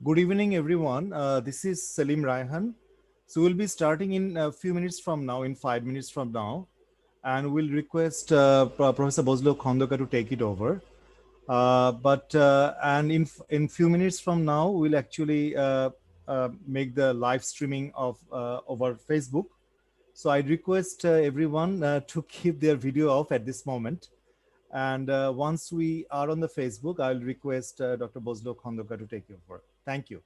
Good evening, everyone. This is Salim Raihan. So we'll be starting in a few minutes from now, in 5 minutes from now, and we'll request Professor Bozlo Khondoka to take it over. And in few minutes from now, we'll actually make the live streaming of over Facebook. So I request everyone to keep their video off at this moment. And once we are on the Facebook, I'll request Dr. Bozlo Khondoka to take over. Thank you.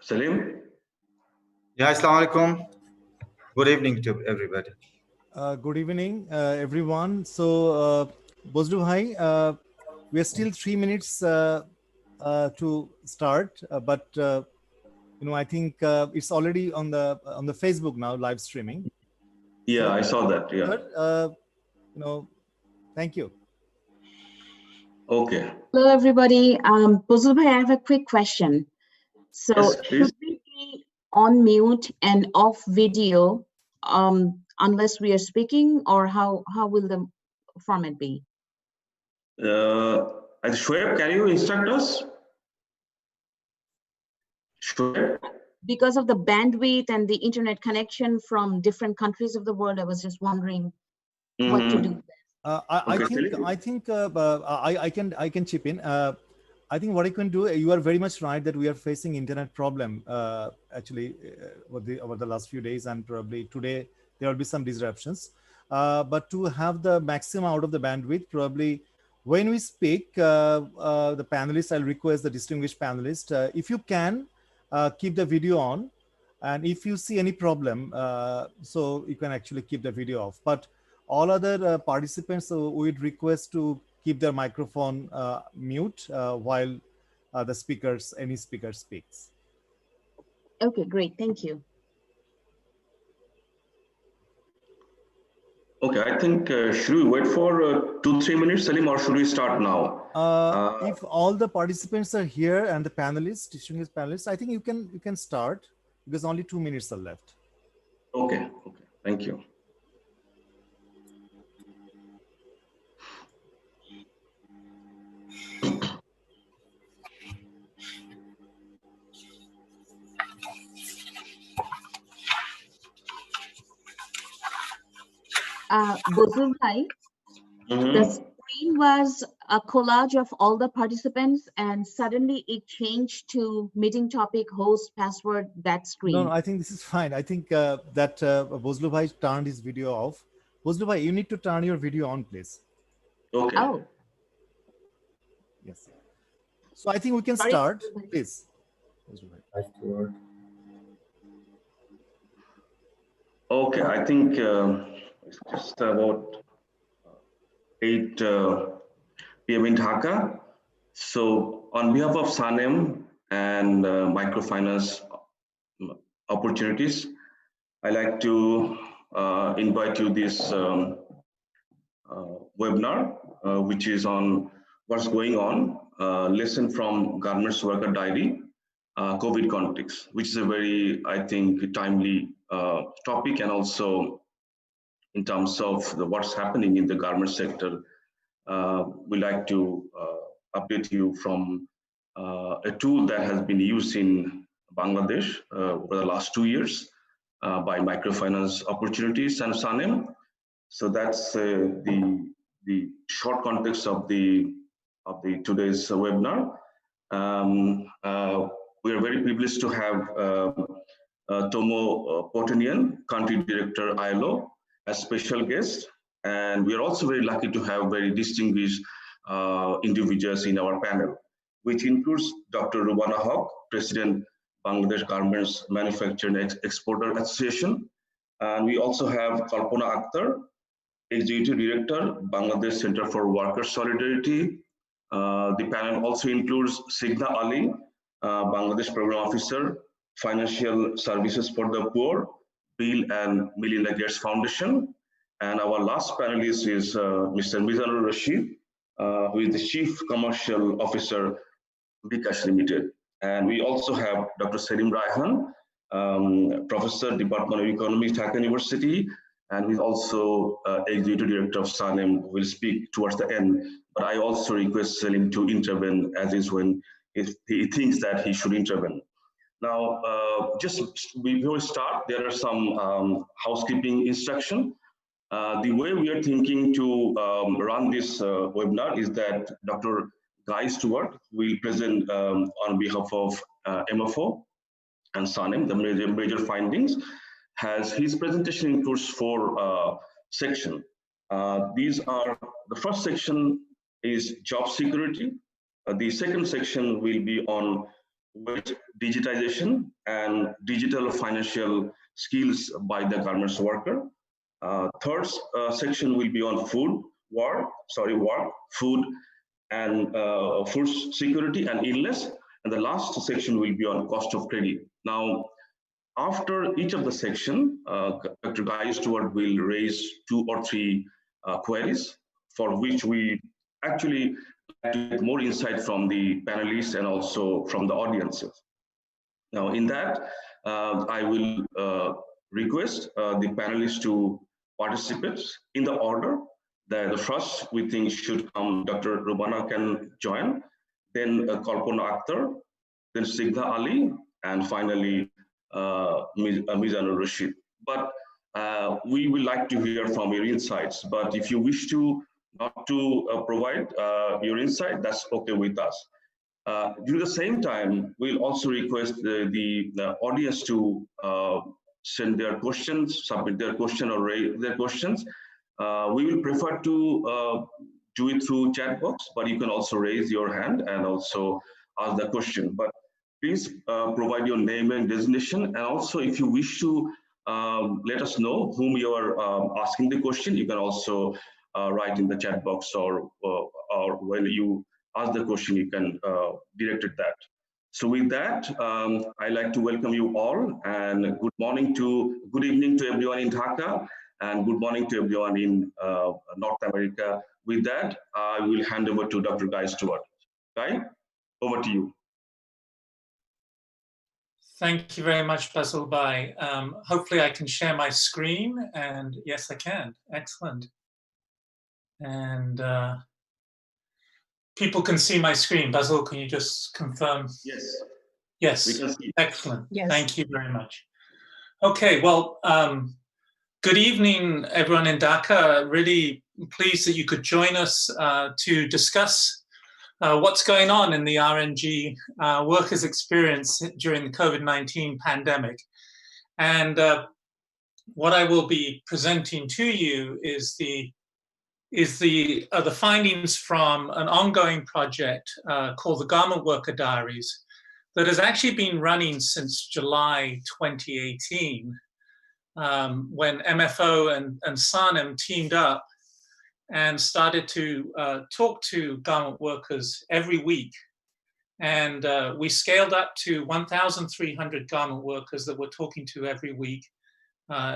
Salim? Yeah, Assalamu alaikum. Good evening to everybody. Good evening, everyone. So, Bozdu Bhai, we are still 3 minutes to start, but I think it's already on the Facebook now, live streaming. Yeah, So, I saw that. Yeah. Thank you. Okay. Hello, everybody. Bozul Bhai, I have a quick question. So, Yes, please. should we be on mute and off video unless we are speaking, or how will the format be? Shoaib, can you instruct us? Shoaib? Because of the bandwidth and the internet connection from different countries of the world, I was just wondering what to do. I think I can chip in. I think what I can do, you are very much right that we are facing internet problem actually over the last few days, and probably today there will be some disruptions. But to have the maximum out of the bandwidth, probably when we speak, the panelists, I'll request the distinguished panelists, if you can keep the video on, and if you see any problem, so you can actually keep the video off. But all other participants, we'd request to keep their microphone mute while any speaker speaks. Okay, great. Thank you. Okay, I think, should we wait for 2-3 minutes, Salim, or should we start now? If all the participants are here and the panelists, distinguished panelists, I think you can start because only 2 minutes are left. Okay, thank you. Bozul Bhai, the screen was a collage of all the participants, and suddenly it changed to meeting topic, host, password, that screen. No, I think this is fine. I think that Bozlu Bhai turned his video off. Bozlu Bhai, you need to turn your video on, please. Okay. Oh, Yes. So I think we can Sorry, start, Bozlu Bhai. please. Bozlu Bhai. Okay, I think it's just about 8 p.m. in Dhaka. So on behalf of SANEM and microfinance opportunities, I like to invite you this webinar, which is on what's going on, lesson from Garment Worker Diary, COVID context, which is a very, I think, timely topic, and also in terms of what's happening in the garment sector. We like to update you from a tool that has been used in Bangladesh over the last 2 years by microfinance opportunities and SANEM. So that's the short context of the today's webinar. We are very privileged to have Tomo Potenian, Country Director ILO, as special guest, and we are also very lucky to have very distinguished individuals in our panel, which includes Dr. Rubana Haq, President, Bangladesh Garments Manufacturing Exporter Association, and we also have Kalpana Akhtar, Executive Director, Bangladesh Center for Worker Solidarity. The panel also includes Signa Ali, Bangladesh Program Officer, Financial Services for the Poor, Bill and Melinda Gates Foundation. And our last panelist is Mr. Mizanur Rashid, who is the Chief Commercial Officer, Bikash Limited. And we also have Dr. Selim Raihan, Professor, Department of Economics, Dhaka University, and he's also Executive Director of SANEM, who will speak towards the end. But I also request Selim to intervene as is when if he thinks that he should intervene. Now, just before we start, there are some housekeeping instruction. The way we are thinking to run this webinar is that Dr. Guy Stewart will present on behalf of MFO and SANEM, the major findings. His presentation includes 4 sections. These are, the first section is job security. The second section will be on wage digitization and digital financial skills by the garments worker. Third section will be on work, food and food security and illness. And the last section will be on cost of credit. Now, after each of the section, Dr. Guy Stewart will raise 2 or 3 queries for which we actually like to get more insight from the panelists and also from the audiences. Now, in that, I will request the panelists to participate in the order. The first we think should come, Dr. Rubana can join, then Kalpana Akhtar, then Signa Ali, and finally Mizanur Rashid. But we would like to hear from your insights. But if you wish to not to provide your insight, that's okay with us. During the same time, we'll also request the audience to send their questions, submit their question or raise their questions. We will prefer to do it through chat box, but you can also raise your hand and also ask the question. But please provide your name and designation. And also, if you wish to let us know whom you are asking the question, you can also write in the chat box, or when you ask the question, you can direct it that. So with that, I'd like to welcome you all, and good evening to everyone in Dhaka, and good morning to everyone in North America. With that, I will hand over to Dr. Guy Stewart. Guy, over to you. Thank you very much, Basil Bhai. Hopefully I can share my screen, and yes, I can. Excellent. And people can see my screen. Basil, can you just confirm? Yes. Yes. We can see. Excellent. Yes. Thank you very much. Okay, well, Good evening, everyone in Dhaka. Really pleased that you could join us to discuss what's going on in the RNG workers' experience during the COVID-19 pandemic. And what I will be presenting to you is the findings from an ongoing project called the Garment Worker Diaries that has actually been running since July 2018. When MFO and SANEM teamed up and started to talk to garment workers every week. And we scaled up to 1,300 garment workers that we're talking to every week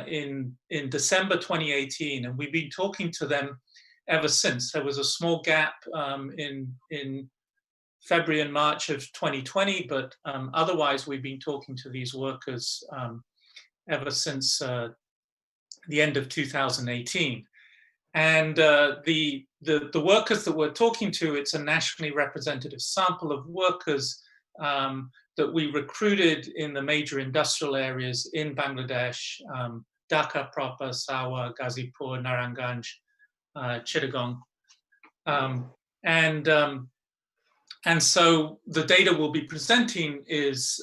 in December 2018. And we've been talking to them ever since. There was a small gap in February and March of 2020, but otherwise we've been talking to these workers ever since the end of 2018. And the workers that we're talking to, it's a nationally representative sample of workers that we recruited in the major industrial areas in Bangladesh, Dhaka proper, Sawa, Ghazipur, Naranganj, Chittagong. And so the data we'll be presenting is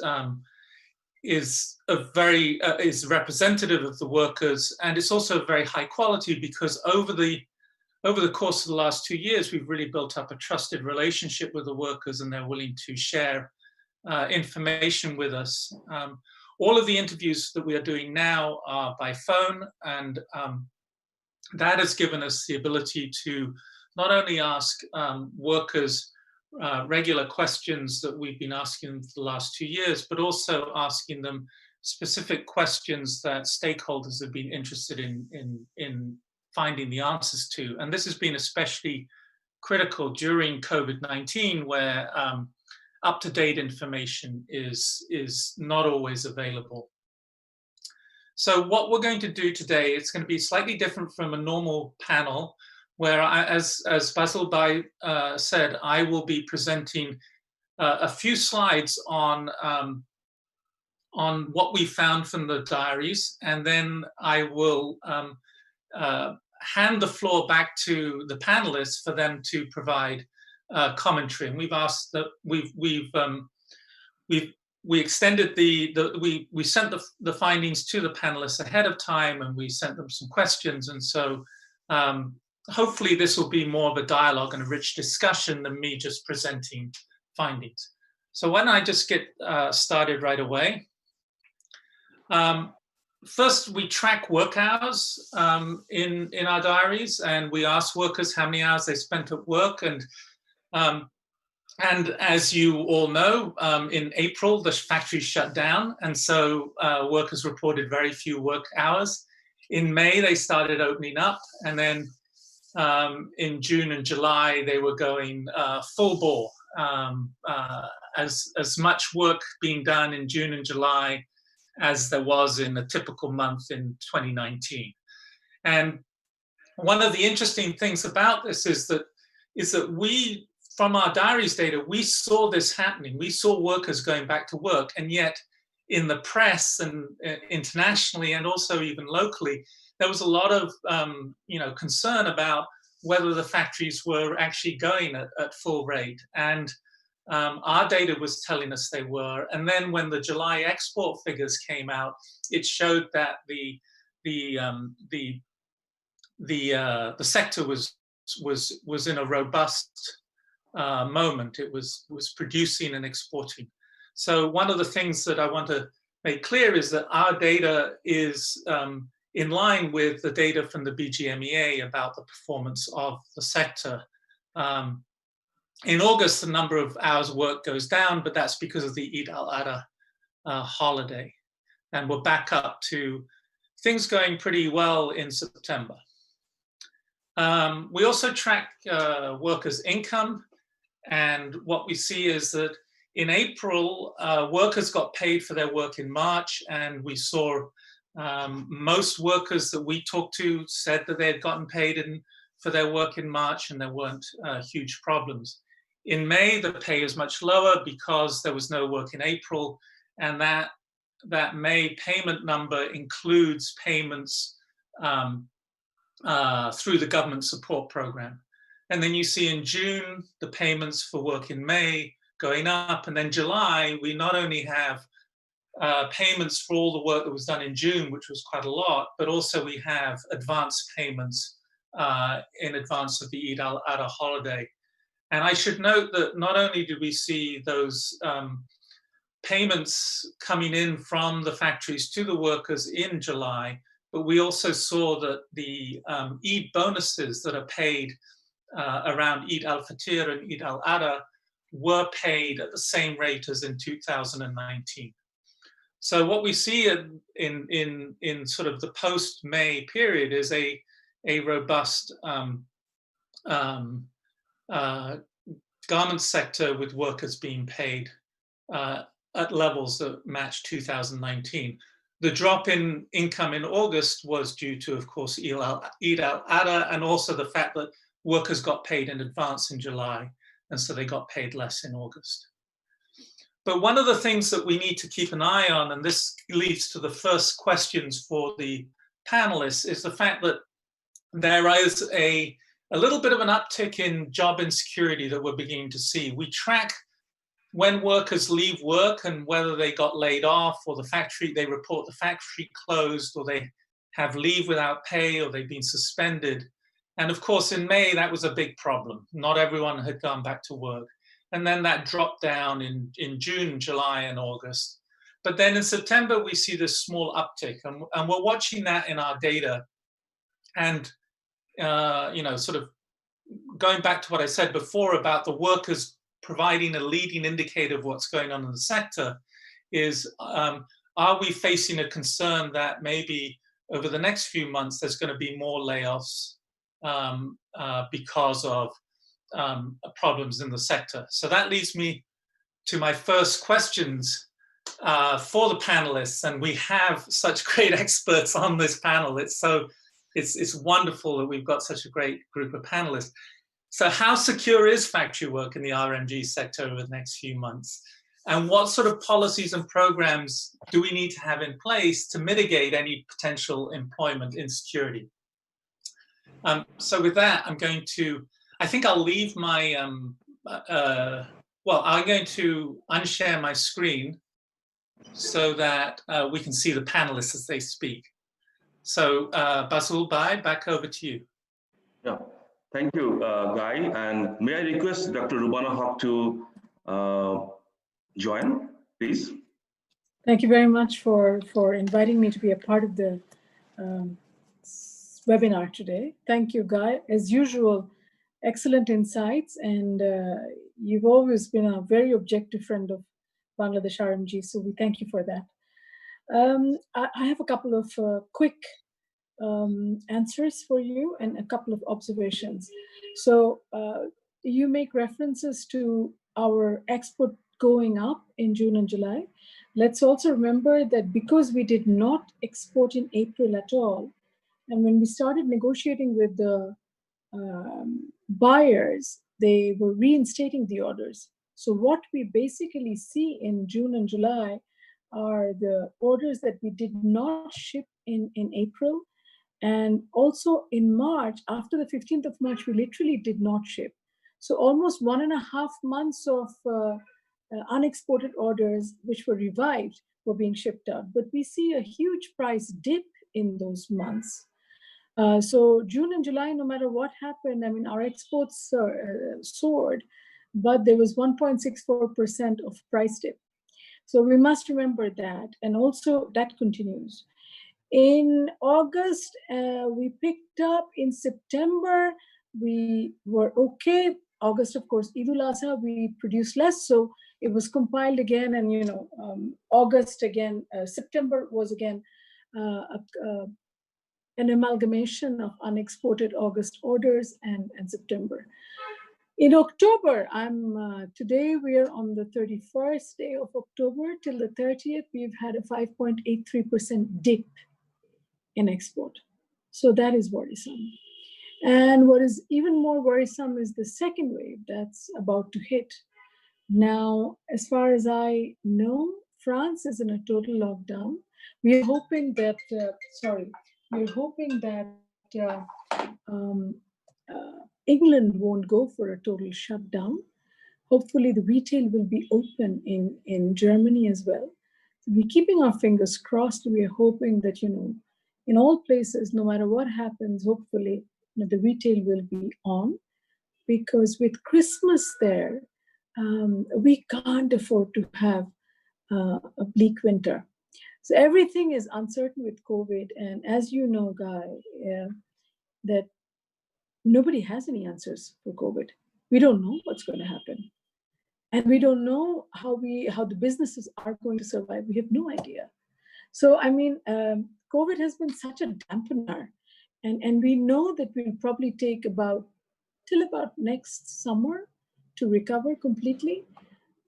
representative of the workers, and it's also very high quality because over the course of the last 2 years, we've really built up a trusted relationship with the workers, and they're willing to share information with us. All of the interviews that we are doing now are by phone, and that has given us the ability to not only ask workers regular questions that we've been asking them for the last 2 years, but also asking them specific questions that stakeholders have been interested in finding the answers to. And this has been especially critical during COVID-19, where up-to-date information is not always available. So what we're going to do today, it's going to be slightly different from a normal panel, where as Basil Bhai said, I will be presenting a few slides on what we found from the diaries, and then I will hand the floor back to the panelists for them to provide commentary. And we've asked that we extended we sent the findings to the panelists ahead of time, and we sent them some questions, and so. Hopefully this will be more of a dialogue and a rich discussion than me just presenting findings. So why don't I just get started right away. First, we track work hours in our diaries, and we ask workers how many hours they spent at work. And as you all know, in April, the factory shut down, and so workers reported very few work hours. In May, they started opening up, and then in June and July, they were going full bore. As much work being done in June and July as there was in a typical month in 2019. And one of the interesting things about this is that we, from our diaries data, we saw this happening. We saw workers going back to work, and yet in the press and internationally and also even locally, there was a lot of concern about whether the factories were actually going at full rate. And our data was telling us they were. And then when the July export figures came out, it showed that the sector was in a robust moment. It was producing and exporting. So one of the things that I want to make clear is that our data is in line with the data from the BGMEA about the performance of the sector. In August, the number of hours worked goes down, but that's because of the Eid al-Adha holiday. And we're back up to things going pretty well in September. We also track workers' income, and what we see is that in April, workers got paid for their work in March, and we saw most workers that we talked to said that they had gotten paid for their work in March, and there weren't huge problems. In May, the pay is much lower because there was no work in April, and that May payment number includes payments through the government support program. And then you see in June, the payments for work in May going up. And then July, we not only have payments for all the work that was done in June, which was quite a lot, but also we have advance payments in advance of the Eid al-Adha holiday. And I should note that not only did we see those payments coming in from the factories to the workers in July, but we also saw that the Eid bonuses that are paid around Eid al-Fitr and Eid al-Adha were paid at the same rate as in 2019. So what we see in sort of the post-May period is a robust garment sector with workers being paid at levels that match 2019. The drop in income in August was due to, of course, Eid al-Adha, and also the fact that workers got paid in advance in July, and so they got paid less in August. But one of the things that we need to keep an eye on, and this leads to the first questions for the panelists, is the fact that there is a little bit of an uptick in job insecurity that we're beginning to see. We track when workers leave work and whether they got laid off, or they report the factory closed, or they have leave without pay, or they've been suspended. And of course, in May, that was a big problem. Not everyone had gone back to work. And then that dropped down in June, July, and August. But then in September, we see this small uptick, and we're watching that in our data. And sort of going back to what I said before about the workers providing a leading indicator of what's going on in the sector is, are we facing a concern that maybe over the next few months there's going to be more layoffs because of problems in the sector? So that leads me to my first questions for the panelists, and we have such great experts on this panel. It's wonderful that we've got such a great group of panelists. So how secure is factory work in the RMG sector over the next few months? And what sort of policies and programs do we need to have in place to mitigate any potential employment insecurity? So with that, I think I'll leave my, I'm going to unshare my screen so that we can see the panelists as they speak. So Basul Bhai, back over to you. Yeah, thank you, Guy. And may I request Dr. Rubana Haq to join, please? Thank you very much for inviting me to be a part of the webinar today. Thank you, Guy. As usual, excellent insights, and you've always been a very objective friend of Bangladesh RMG, so we thank you for that. I have a couple of quick answers for you and a couple of observations. So you make references to our export going up in June and July. Let's also remember that because we did not export in April at all, and when we started negotiating with the buyers, they were reinstating the orders. So what we basically see in June and July are the orders that we did not ship in April. And also in March, after the 15th of March, we literally did not ship. So almost 1.5 months of unexported orders, which were revived, were being shipped out. But we see a huge price dip in those months. So June and July, no matter what happened, I mean, our exports soared, but there was 1.64% of price dip. So we must remember that, and also that continues. In August, we picked up. In September, we were okay. August, of course, Eid al-Adha, we produced less, so it was compiled again, and August again, September was again an amalgamation of unexported August orders and September. In October, today we are on the 31st day of October till the 30th, we've had a 5.83% dip in export. So that is worrisome. And what is even more worrisome is the second wave that's about to hit. Now, as far as I know, France is in a total lockdown. We are hoping that, we're hoping that um, England won't go for a total shutdown. Hopefully the retail will be open in Germany as well. So we're keeping our fingers crossed. We are hoping that, in all places, no matter what happens, hopefully the retail will be on, because with Christmas there, we can't afford to have a bleak winter. So everything is uncertain with COVID. And as you know, Guy, that nobody has any answers for COVID. We don't know what's going to happen. And we don't know how the businesses are going to survive. We have no idea. So, I mean, COVID has been such a dampener. And we know that we'll probably take till about next summer to recover completely.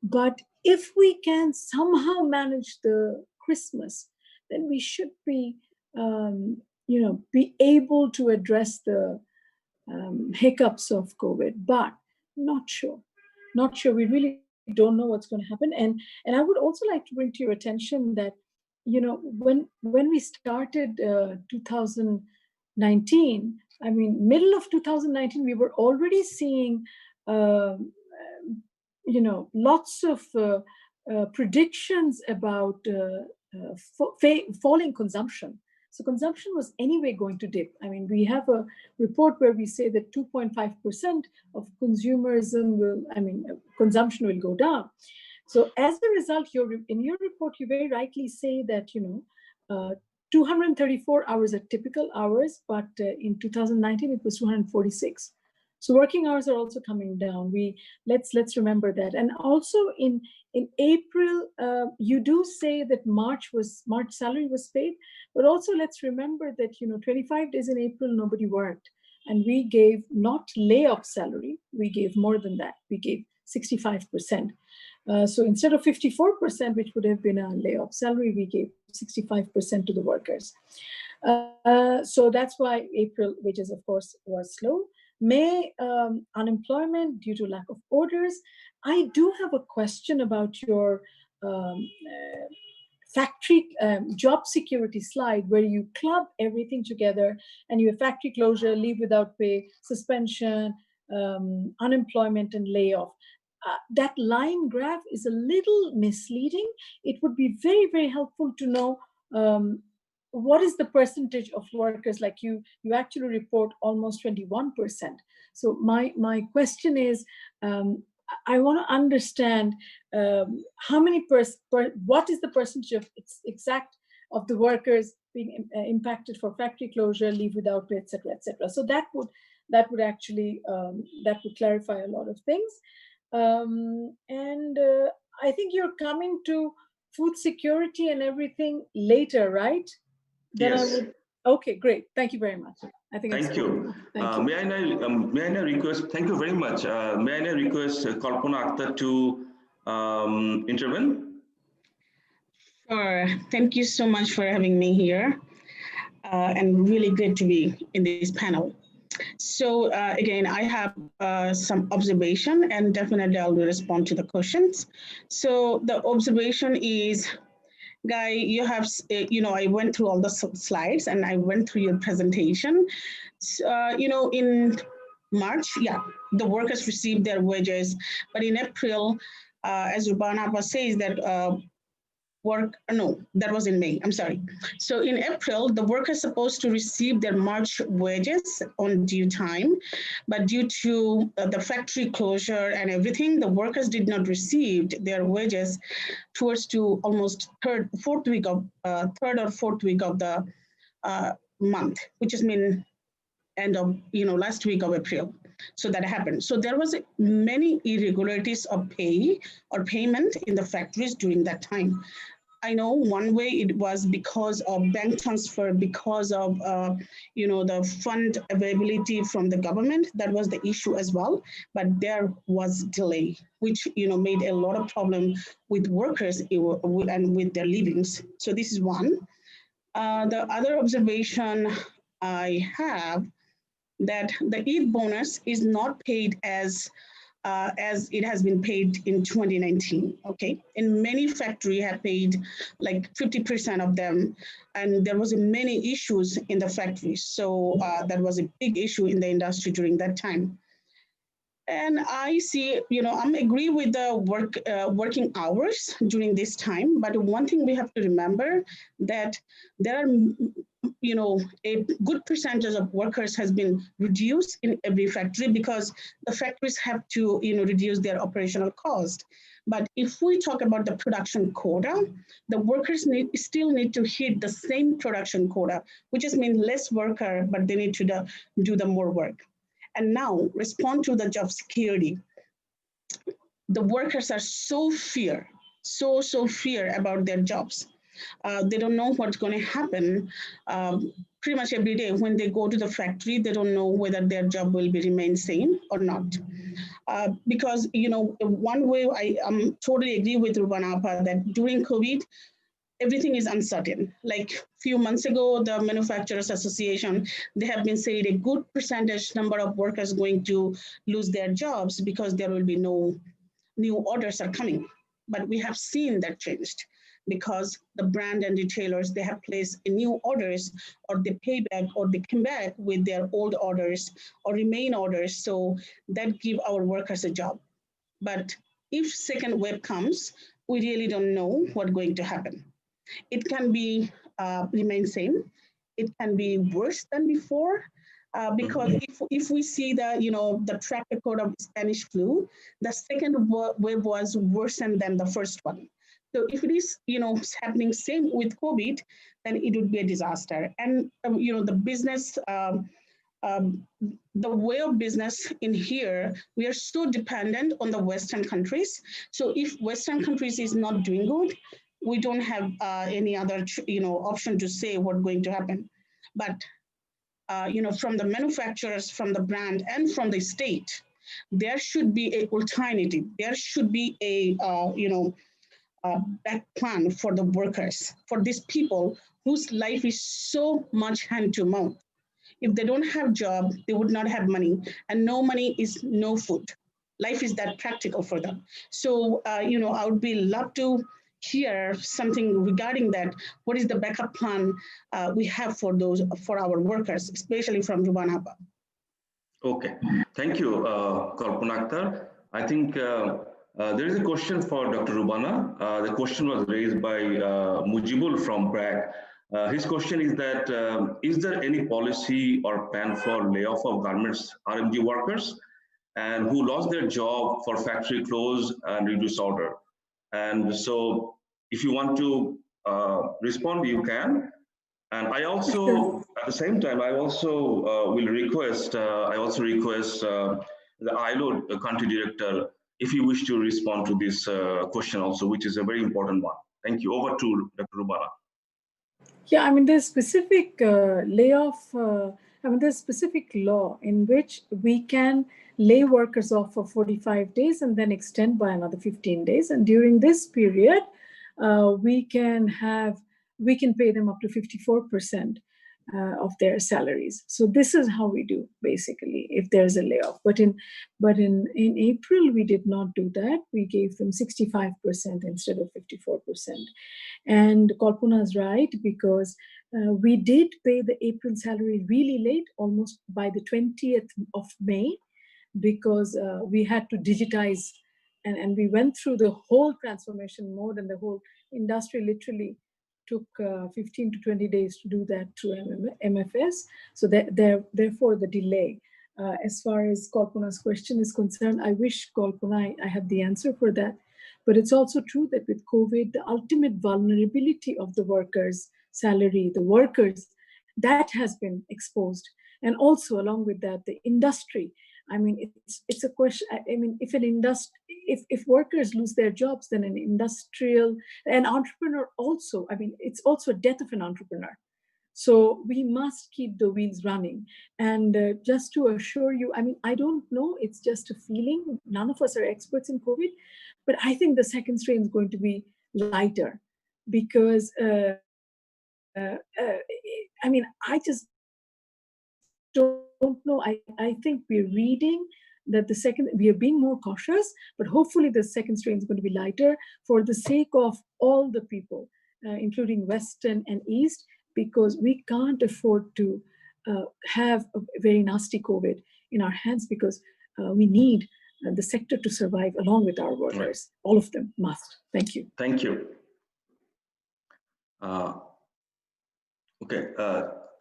But if we can somehow manage the Christmas, then we should be, be able to address the hiccups of COVID. But not sure. We really don't know what's going to happen. And I would also like to bring to your attention that, when we started 2019, I mean, middle of 2019, we were already seeing, lots of predictions about falling consumption. So consumption was anyway going to dip. I mean, we have a report where we say that 2.5% of consumption will go down. So as a result, in your report, you very rightly say that, 234 hours are typical hours, but in 2019, it was 246. So working hours are also coming down. Let's remember that. And also in April, you do say that March salary was paid, but also let's remember that 25 days in April nobody worked, and we gave not layoff salary. We gave more than that. We gave 65%. So instead of 54%, which would have been a layoff salary, we gave 65% to the workers. So that's why April wages, of course, was slow. May unemployment due to lack of orders. I do have a question about your factory job security slide, where you club everything together and you have factory closure, leave without pay, suspension, unemployment, and layoff. That line graph is a little misleading. It would be very, very helpful to know what is the percentage of workers. Like you actually report almost 21%. So my question is, I want to understand how many what is the percentage of exact of the workers being impacted for factory closure, leave without pay, etc., etc. So that would actually that would clarify a lot of things. And I think you're coming to food security and everything later, right? Yes. Okay, great. Thank you very much. I think. Thank you. May I now request? Thank you very much. May I now request Kalpana Akhtar to intervene? Sure. Thank you so much for having me here, and really good to be in this panel. So again, I have some observation, and definitely I'll respond to the questions. So the observation is, Guy, you have, I went through all the slides and I went through your presentation. In March, the workers received their wages, but in April, as Rubana says that that was in May, I'm sorry. So in April, the workers supposed to receive their March wages on due time, but due to the factory closure and everything, the workers did not receive their wages towards to almost third or fourth week of the month, which is end of last week of April. So that happened. So there was many irregularities of pay or payment in the factories during that time. I know one way it was because of bank transfer, because of the fund availability from the government. That was the issue as well. But there was delay, which made a lot of problem with workers and with their livings. So this is one. The other observation I have, that the Eid bonus is not paid as as it has been paid in 2019, okay? And many factories have paid like 50% of them, and there was many issues in the factories. So that was a big issue in the industry during that time. And I see, I'm agree with the working hours during this time, but one thing we have to remember that there are, a good percentage of workers has been reduced in every factory because the factories have to, reduce their operational cost. But if we talk about the production quota, the workers still need to hit the same production quota, which just means less worker, but they need to do the more work. And now respond to the job security. The workers are so fear about their jobs. They don't know what's going to happen. Pretty much every day when they go to the factory, they don't know whether their job will remain same or not. Because, one way I totally agree with Rubana Appa that during COVID, everything is uncertain. Like a few months ago, the Manufacturers Association, they have been saying a good percentage number of workers going to lose their jobs because there will be no new orders are coming. But we have seen that changed because the brand and retailers, they have placed new orders or they pay back or they come back with their old orders or remain orders. So that give our workers a job. But if second wave comes, we really don't know what's going to happen. It can be remain same. It can be worse than before because if we see the track record of Spanish flu, the second wave was worse than the first one. So if it is happening same with COVID, then it would be a disaster. And the business. The way of business in here, we are so dependent on the Western countries. So if Western countries is not doing good, we don't have any other option to say what's going to happen. But from the manufacturers, from the brand, and from the state, there should be an alternative. There should be a back plan for the workers, for these people whose life is so much hand to mouth. If they don't have job, they would not have money, and no money is no food. Life is that practical for them. So, I would be love to hear something regarding that. What is the backup plan we have for our workers, especially from Rubana Appa? Okay, thank you, Kalpana Akhtar. I think there is a question for Dr. Rubana. The question was raised by Mujibul from BRAC. His question is that, is there any policy or plan for layoff of garments RMG workers and who lost their job for factory close and reduce order? And so if you want to respond, you can. And I also, at the same time, I also will request, the ILO country director, if you wish to respond to this question also, which is a very important one. Thank you. Over to Dr. Rubana. Yeah, I mean, there's specific there's specific law in which we can lay workers off for 45 days and then extend by another 15 days. And during this period, we can pay them up to 54% of their salaries. So this is how we do basically if there's a layoff. But in April we did not do that. We gave them 65% instead of 54%. And Kalpana is right because we did pay the April salary really late, almost by the 20th of May, because we had to digitize and we went through the whole transformation mode, and the whole industry literally took 15 to 20 days to do that through MFS. So therefore the delay. As far as Kalpana's question is concerned, I wish, Kalpana, I had the answer for that. But it's also true that with COVID, the ultimate vulnerability of the workers' salary, the workers, that has been exposed. And also along with that, the industry. I mean, it's a question. I mean, if workers lose their jobs, then an entrepreneur also. I mean, it's also a death of an entrepreneur. So we must keep the wheels running. And just to assure you, I mean, I don't know. It's just a feeling. None of us are experts in COVID, but I think the second strain is going to be lighter because. I mean, I just don't know. I think we're reading that we are being more cautious, but hopefully the second strain is going to be lighter for the sake of all the people, including Western and East, because we can't afford to have a very nasty COVID in our hands, because we need the sector to survive along with our workers. Right. All of them must. Thank you. Thank you. Okay,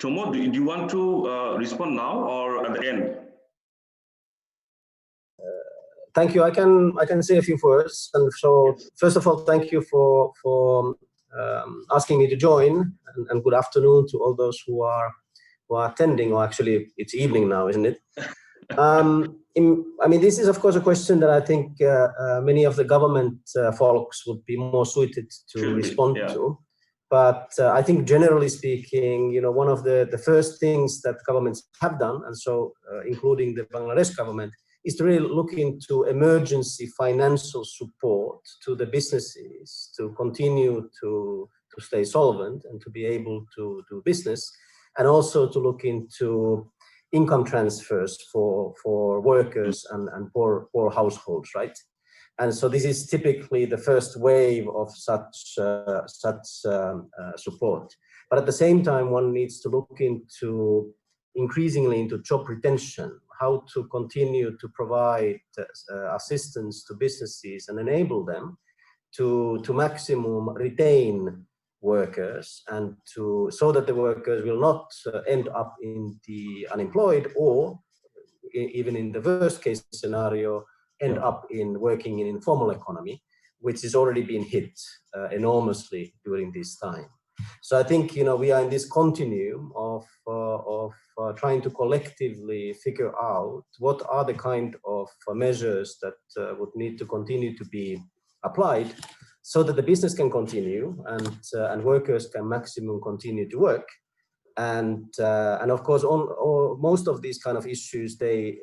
Tomo, do you want to respond now or at the end? Thank you. I can say a few words. And so, yes. First of all, thank you for asking me to join, and good afternoon to all those who are attending. Or actually, it's evening now, isn't it? I mean, this is of course a question that I think many of the government folks would be more suited to respond to. But I think generally speaking, one of the first things that governments have done, and so including the Bangladesh government, is to really look into emergency financial support to the businesses to continue to stay solvent and to be able to do business, and also to look into income transfers for workers and poor households, right? And so this is typically the first wave of such support. But at the same time, one needs to look increasingly into job retention, how to continue to provide assistance to businesses and enable them to maximum retain workers, and so that the workers will not end up in the unemployed, or even in the worst case scenario, end up in working in informal economy, which has already been hit enormously during this time. So I think we are in this continuum of trying to collectively figure out what are the kind of measures that would need to continue to be applied, so that the business can continue and workers can maximum continue to work. And of course, most of these kind of issues, the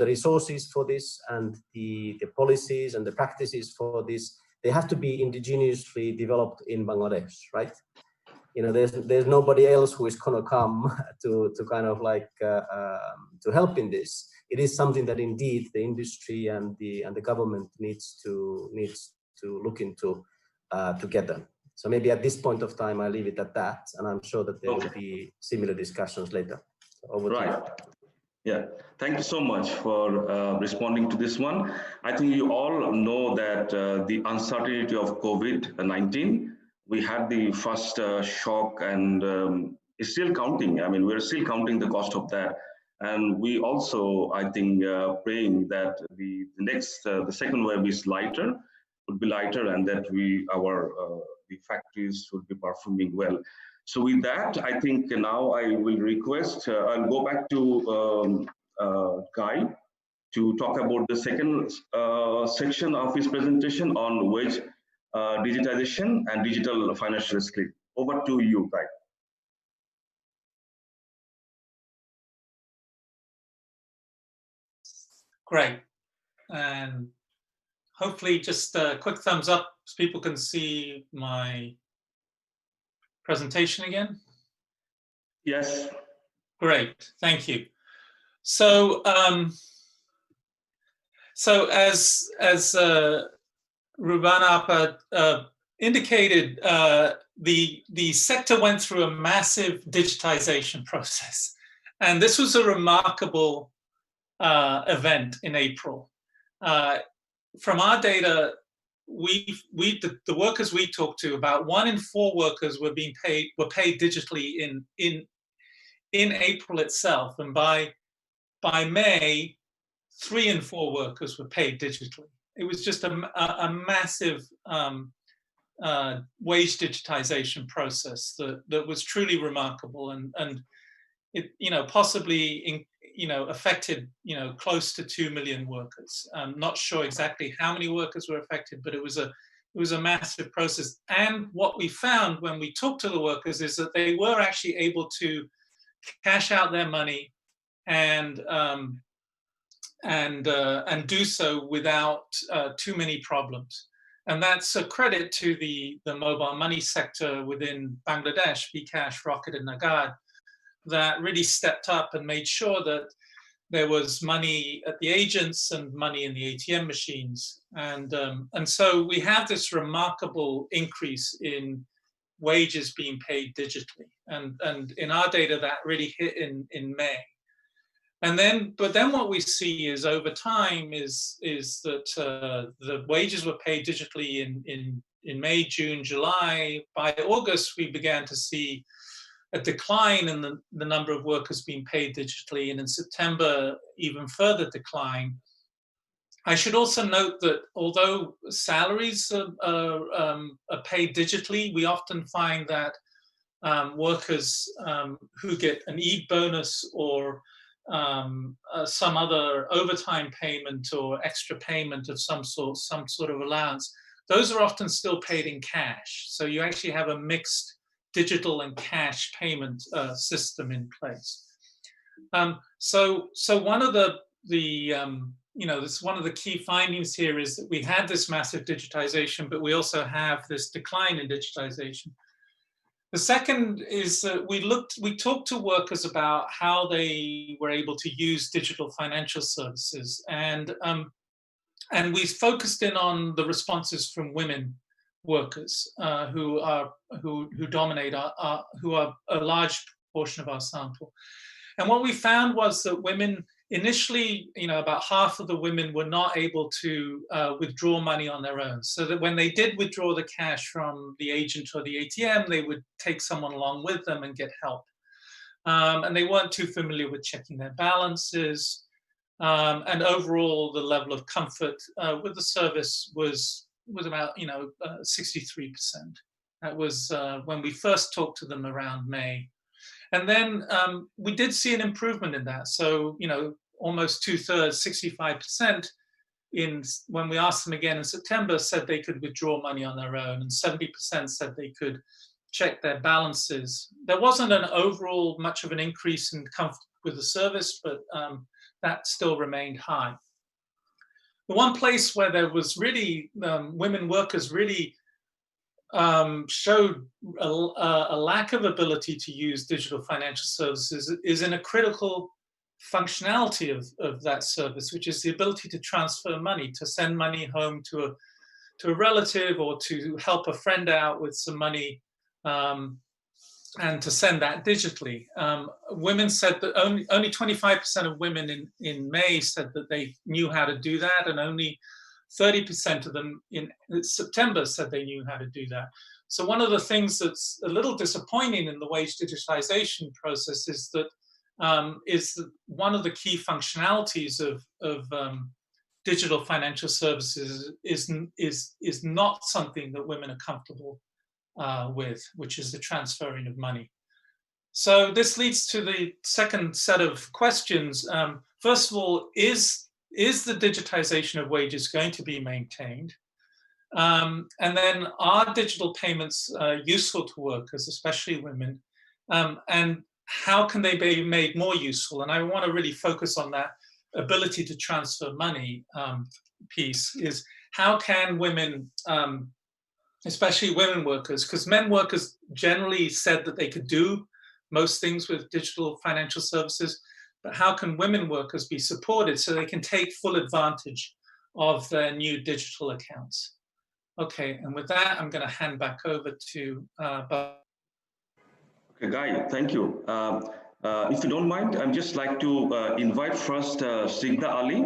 resources for this and the policies and the practices for this, they have to be indigenously developed in Bangladesh, right? There's nobody else who is going to come to kind of like to help in this. It is something that indeed the industry and the government needs to look into together. So maybe at this point of time, I leave it at that, and I'm sure that there will be similar discussions later. Over to you. Yeah, thank you so much for responding to this one. I think you all know that the uncertainty of COVID-19, we had the first shock, and it's still counting. I mean, we're still counting the cost of that. And we also, I think, praying that the second wave is lighter, would be lighter, and that the factories would be performing well. So with that, I think now I will request, I'll go back to Guy to talk about the second section of his presentation on wage digitization and digital financial skill. Over to you, Guy. Great. And hopefully just a quick thumbs up so people can see my presentation again. Yes. Great, thank you. So, as Rubana indicated, the sector went through a massive digitization process, and this was a remarkable event in April. From our data, the workers we talked to, about 1 in 4 workers were paid digitally in April itself, and by May, 3 in 4 workers were paid digitally. It was just a massive wage digitization process that was truly remarkable, and it possibly affected close to 2 million workers. I'm not sure exactly how many workers were affected, but it was a massive process. And what we found when we talked to the workers is that they were actually able to cash out their money and do so without too many problems. And that's a credit to the mobile money sector within Bangladesh, bKash, Rocket, and Nagad, that really stepped up and made sure that there was money at the agents and money in the ATM machines. And so we have this remarkable increase in wages being paid digitally. And in our data, that really hit in May. But then what we see is over time is that the wages were paid digitally in May, June, July. By August, we began to see a decline in the number of workers being paid digitally, and in September, even further decline. I should also note that although salaries are paid digitally, we often find that workers who get an e-bonus or some other overtime payment or extra payment of some sort of allowance, those are often still paid in cash. So you actually have a mixed digital and cash payment system in place. So one of one of the key findings here is that we had this massive digitization, but we also have this decline in digitization. The second is that we talked to workers about how they were able to use digital financial services, and we focused in on the responses from women workers who dominate who are a large portion of our sample. And what we found was that women initially, about half of the women were not able to withdraw money on their own. So that when they did withdraw the cash from the agent or the ATM, they would take someone along with them and get help. And they weren't too familiar with checking their balances. And overall, the level of comfort with the service was about 63%. That was when we first talked to them around May. And then we did see an improvement in that. So, almost 2/3, 65%, when we asked them again in September, said they could withdraw money on their own, and 70% said they could check their balances. There wasn't an overall much of an increase in comfort with the service, but that still remained high. The one place where there was really, women workers really showed a lack of ability to use digital financial services is in a critical functionality of that service, which is the ability to transfer money, to send money home to a relative or to help a friend out with some money, and to send that digitally. Women said that only 25% of women in May said that they knew how to do that, and only 30% of them in September said they knew how to do that. So one of the things that's a little disappointing in the wage digitization process is that one of the key functionalities of digital financial services is not something that women are comfortable with, which is the transferring of money. So this leads to the second set of questions. First of all, is the digitization of wages going to be maintained? And then, are digital payments useful to workers, especially women? And how can they be made more useful? And I want to really focus on that ability to transfer money piece. Is how can women, especially women workers, because men workers generally said that they could do most things with digital financial services, but how can women workers be supported so they can take full advantage of their new digital accounts? Okay, and with that, I'm going to hand back over to Bob. Okay, Guy, thank you. If you don't mind, I'd just like to invite first Sigda Ali,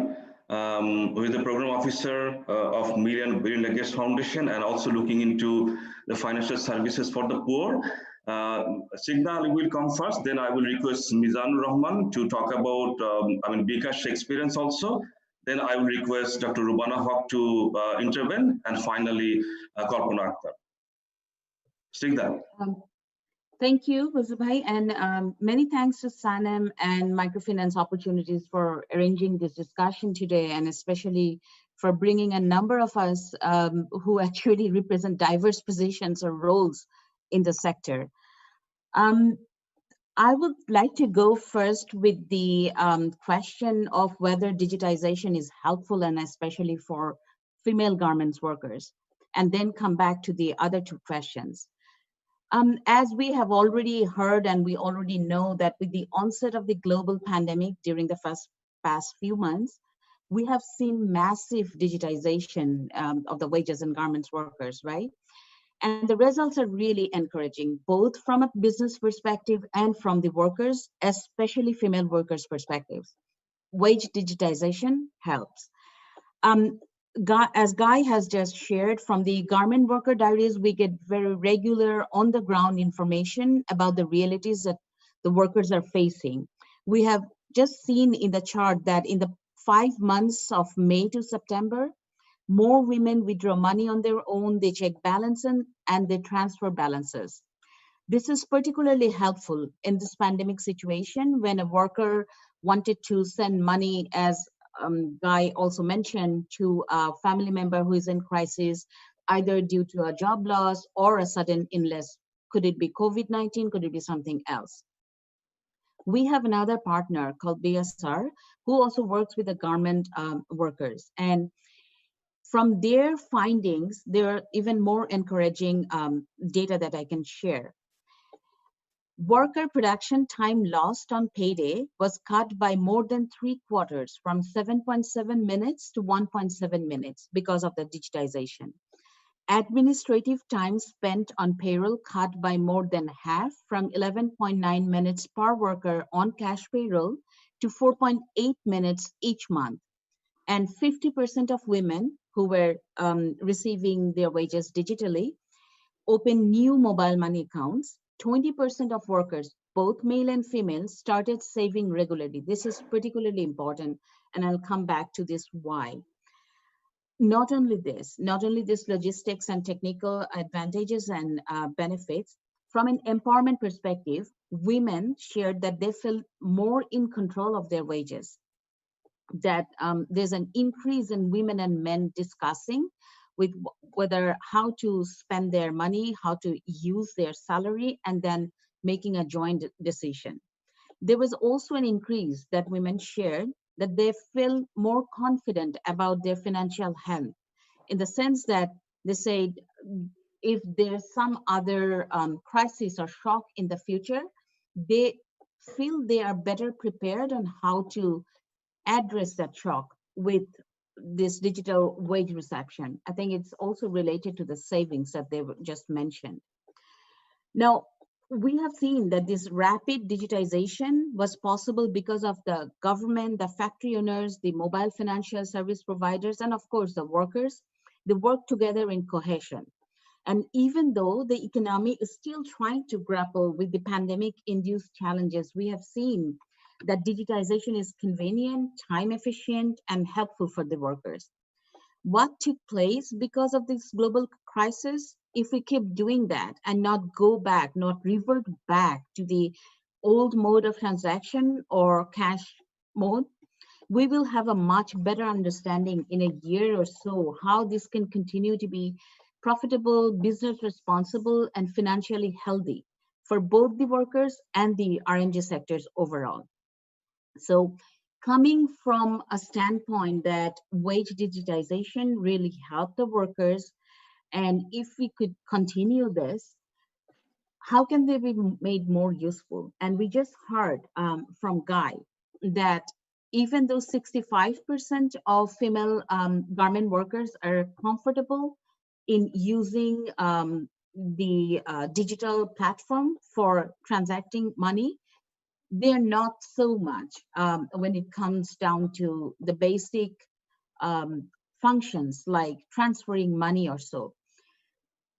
who is the program officer of Million Bill Gates Foundation and also looking into the financial services for the poor. Sigda Ali will come first, then I will request Mizanur Rahman to talk about, Bikash's experience also. Then I will request Dr. Rubana Haq to intervene, and finally, Kalpana Akhtar. Sigda. Thank you, Wazubhai, and many thanks to SANEM and Microfinance Opportunities for arranging this discussion today, and especially for bringing a number of us who actually represent diverse positions or roles in the sector. I would like to go first with the question of whether digitization is helpful, and especially for female garments workers, and then come back to the other two questions. As we have already heard, and we already know that with the onset of the global pandemic during the first past few months, we have seen massive digitization of the wages and garments workers, right? And the results are really encouraging, both from a business perspective and from the workers, especially female workers' perspectives. Wage digitization helps. As Guy has just shared, from the Garment Worker Diaries, we get very regular on-the-ground information about the realities that the workers are facing. We have just seen in the chart that in the 5 months of May to September, more women withdraw money on their own, they check balance and they transfer balances. This is particularly helpful in this pandemic situation when a worker wanted to send money, as Guy also mentioned, to a family member who is in crisis, either due to a job loss or a sudden illness. Could it be COVID-19? Could it be something else? We have another partner called BSR who also works with the garment workers. And from their findings, there are even more encouraging data that I can share. Worker production time lost on payday was cut by more than 3/4, from 7.7 minutes to 1.7 minutes because of the digitization. Administrative time spent on payroll cut by more than half, from 11.9 minutes per worker on cash payroll to 4.8 minutes each month. And 50% of women who were receiving their wages digitally opened new mobile money accounts. 20% of workers, both male and female, started saving regularly. This is particularly important, and I'll come back to this why. Not only this logistics and technical advantages and benefits, from an empowerment perspective, women shared that they feel more in control of their wages, that there's an increase in women and men discussing with whether how to spend their money, how to use their salary, and then making a joint decision. There was also an increase that women shared that they feel more confident about their financial health, in the sense that they said if there's some other crisis or shock in the future, they feel they are better prepared on how to address that shock with this digital wage reception. I think it's also related to the savings that they just mentioned. Now, we have seen that this rapid digitization was possible because of the government, the factory owners, the mobile financial service providers, and of course the workers. They work together in cohesion. And even though the economy is still trying to grapple with the pandemic-induced challenges, we have seen that digitization is convenient, time efficient, and helpful for the workers. What took place because of this global crisis? If we keep doing that and not go back, not revert back to the old mode of transaction or cash mode, we will have a much better understanding in a year or so how this can continue to be profitable, business responsible, and financially healthy for both the workers and the R&D sectors overall. So coming from a standpoint that wage digitization really helped the workers, and if we could continue this, how can they be made more useful? And we just heard from Guy that even though 65% of female garment workers are comfortable in using the digital platform for transacting money, they're not so much when it comes down to the basic functions like transferring money or so.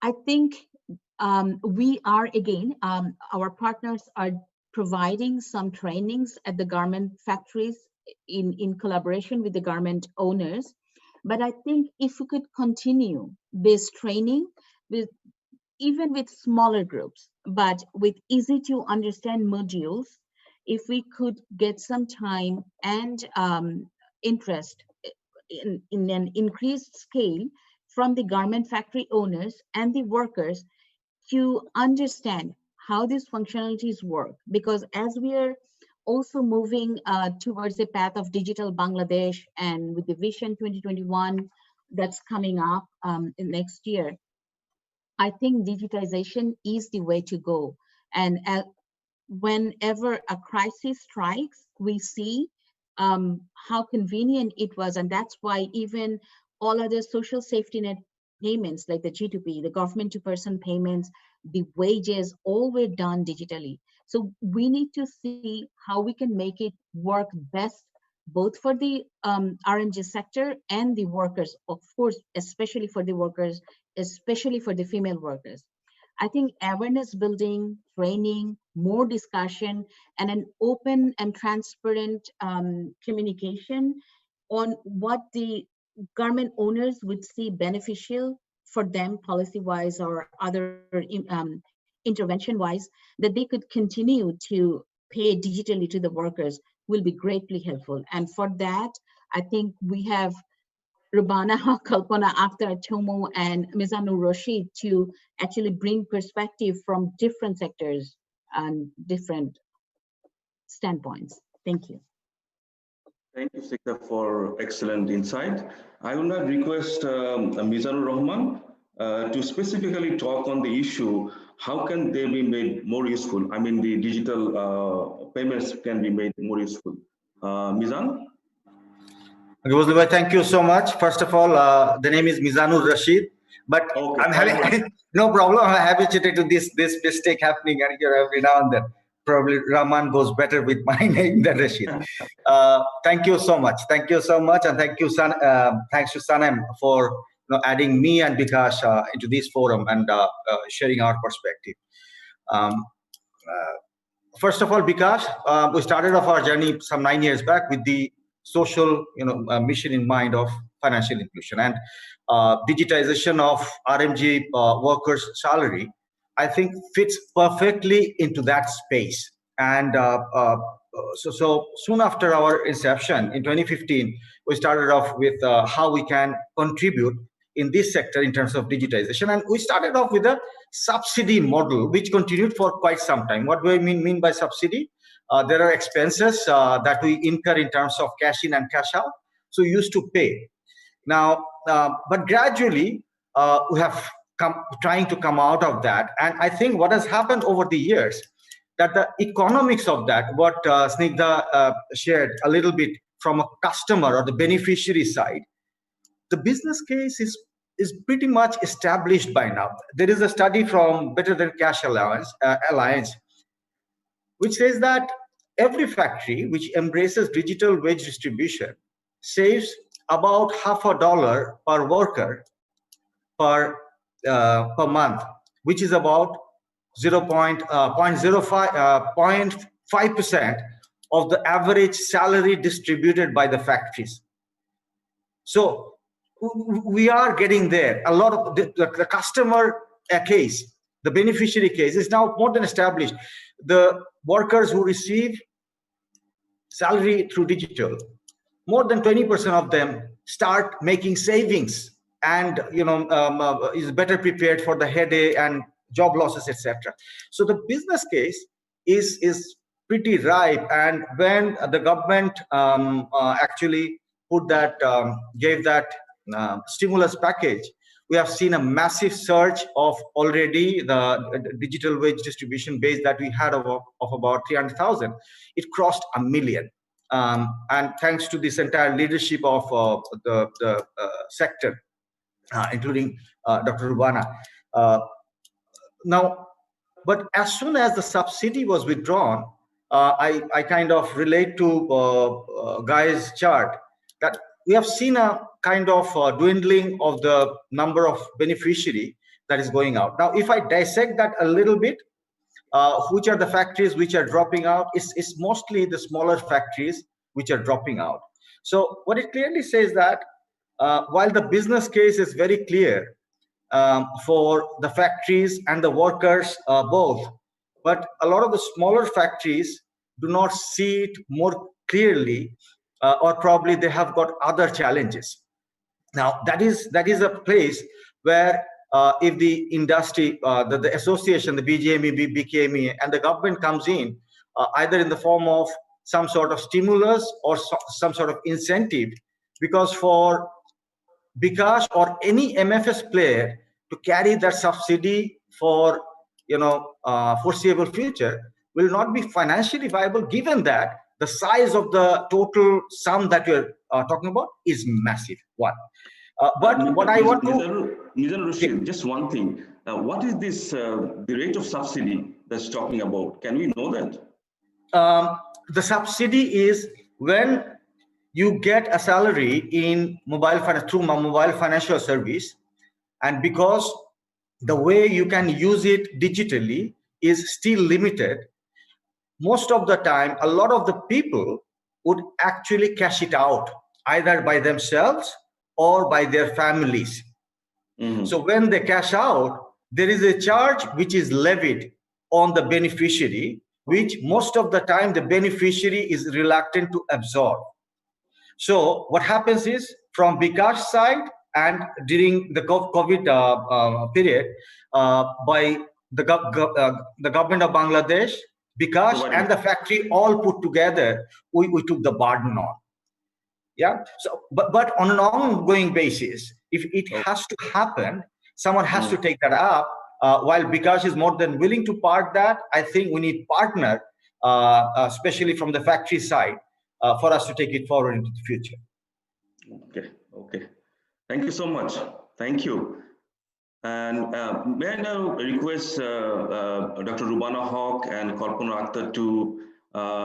I think we are, again, our partners are providing some trainings at the garment factories in collaboration with the garment owners. But I think if we could continue this training with even with smaller groups, but with easy to understand modules, if we could get some time and interest in an increased scale from the garment factory owners and the workers to understand how these functionalities work. Because as we are also moving towards the path of digital Bangladesh, and with the Vision 2021 that's coming up in next year, I think digitization is the way to go. And whenever a crisis strikes, we see how convenient it was. And that's why even all other social safety net payments like the G2P, the government to person payments, the wages, all were done digitally. So we need to see how we can make it work best, both for the RMG sector and the workers, of course, especially for the workers, especially for the female workers. I think awareness building, training, more discussion, and an open and transparent communication on what the garment owners would see beneficial for them policy-wise or other intervention-wise, that they could continue to pay digitally to the workers will be greatly helpful. And for that, I think we have Rubana, Kalpana, Akhtar, Tomo, and Mizanur Rashid to actually bring perspective from different sectors and different standpoints. Thank you. Thank you, Sikta, for excellent insight. I would now request Mizanur Rahman to specifically talk on the issue, how can they be made more useful? I mean, the digital payments can be made more useful. Mizan? Okay, thank you so much. First of all, the name is Mizanur Rashid, but okay, I'm having no problem. I'm habituated to this mistake happening every now and then. Probably Rahman goes better with my name than Rashid. Thank you so much. Thank you so much, and thank you, thanks to Sanem for adding me and Bikash into this forum and sharing our perspective. First of all, Bikash, we started off our journey some 9 years back with the social mission in mind of financial inclusion, and digitization of RMG workers' salary, I think, fits perfectly into that space. And so soon after our inception in 2015, we started off with how we can contribute in this sector in terms of digitization. And we started off with a subsidy model, which continued for quite some time. What do I mean by subsidy? There are expenses that we incur in terms of cash in and cash out. So we used to pay. Now, but gradually, we have trying to come out of that. And I think what has happened over the years, that the economics of that, what Snigdha shared a little bit from a customer or the beneficiary side, the business case is pretty much established by now. There is a study from Better Than Cash Alliance, which says that every factory which embraces digital wage distribution saves about $50 per worker per month, which is about 0.05% of the average salary distributed by the factories. So we are getting there. A lot of the customer case, the beneficiary case, is now more than established. The workers who receive salary through digital, more than 20% of them start making savings and is better prepared for the headache and job losses, etc. So the business case is pretty ripe. And when the government actually put that, gave that stimulus package, we have seen a massive surge of already the digital wage distribution base that we had of about 300,000. It crossed 1 million. And thanks to this entire leadership of the sector, including Dr. Rubana. Now, but as soon as the subsidy was withdrawn, I kind of relate to Guy's chart that we have seen a kind of dwindling of the number of beneficiary that is going out. Now, if I dissect that a little bit, which are the factories which are dropping out? It's mostly the smaller factories which are dropping out. So what it clearly says that while the business case is very clear for the factories and the workers both, but a lot of the smaller factories do not see it more clearly, or probably they have got other challenges. Now that is a place where if the industry, the association, the BGME, BKME, and the government comes in, either in the form of some sort of stimulus or some sort of incentive, because for Bikash or any MFS player to carry that subsidy for foreseeable future will not be financially viable, given that the size of the total sum that you're talking about is massive. One. But what I want to... Mizanur Rashid, just one thing. What is this, the rate of subsidy that's talking about? Can we know that? The subsidy is when you get a salary in through mobile financial service, and because the way you can use it digitally is still limited, most of the time, a lot of the people would actually cash it out either by themselves or by their families. So when they cash out, there is a charge which is levied on the beneficiary, which most of the time the beneficiary is reluctant to absorb. So what happens is, from Bikash side and during the COVID period, by the government of Bangladesh, Bikash and the factory all put together, we took the burden on. Yeah. So, but on an ongoing basis, if it has to happen, someone has to take that up. While Bikash is more than willing to part that, I think we need partner, especially from the factory side, for us to take it forward into the future. Okay. Okay. Thank you so much. Thank you. And may I now request Dr. Rubana Haq and Kalpana Akhtar to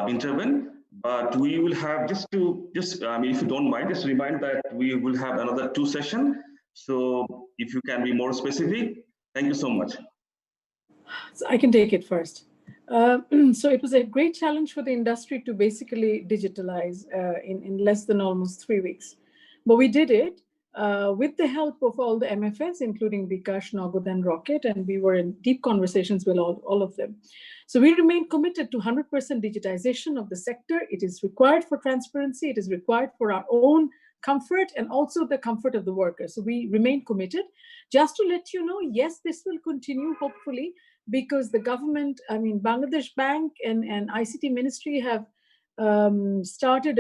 intervene? But we will have I mean, if you don't mind, just remind that we will have another 2 sessions. So if you can be more specific, thank you so much. So I can take it first. So it was a great challenge for the industry to basically digitalize in less than almost 3 weeks. But we did it with the help of all the MFS, including Bikash, Nagad, and Rocket, and we were in deep conversations with all of them. So we remain committed to 100% digitization of the sector. It is required for transparency. It is required for our own comfort and also the comfort of the workers. So we remain committed. Just to let you know, yes, this will continue, hopefully, because the government, I mean, Bangladesh Bank and ICT Ministry have started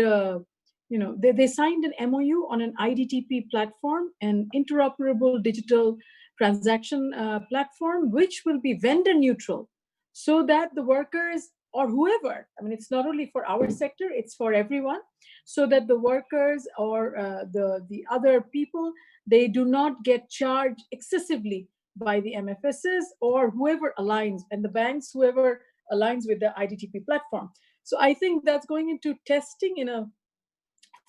they signed an MOU on an IDTP platform, an interoperable digital transaction platform, which will be vendor neutral, so that the workers or whoever, I mean, it's not only for our sector, it's for everyone, so that the workers or the other people, they do not get charged excessively by the MFSs or whoever aligns, and the banks, whoever aligns with the IDTP platform. So I think that's going into testing in a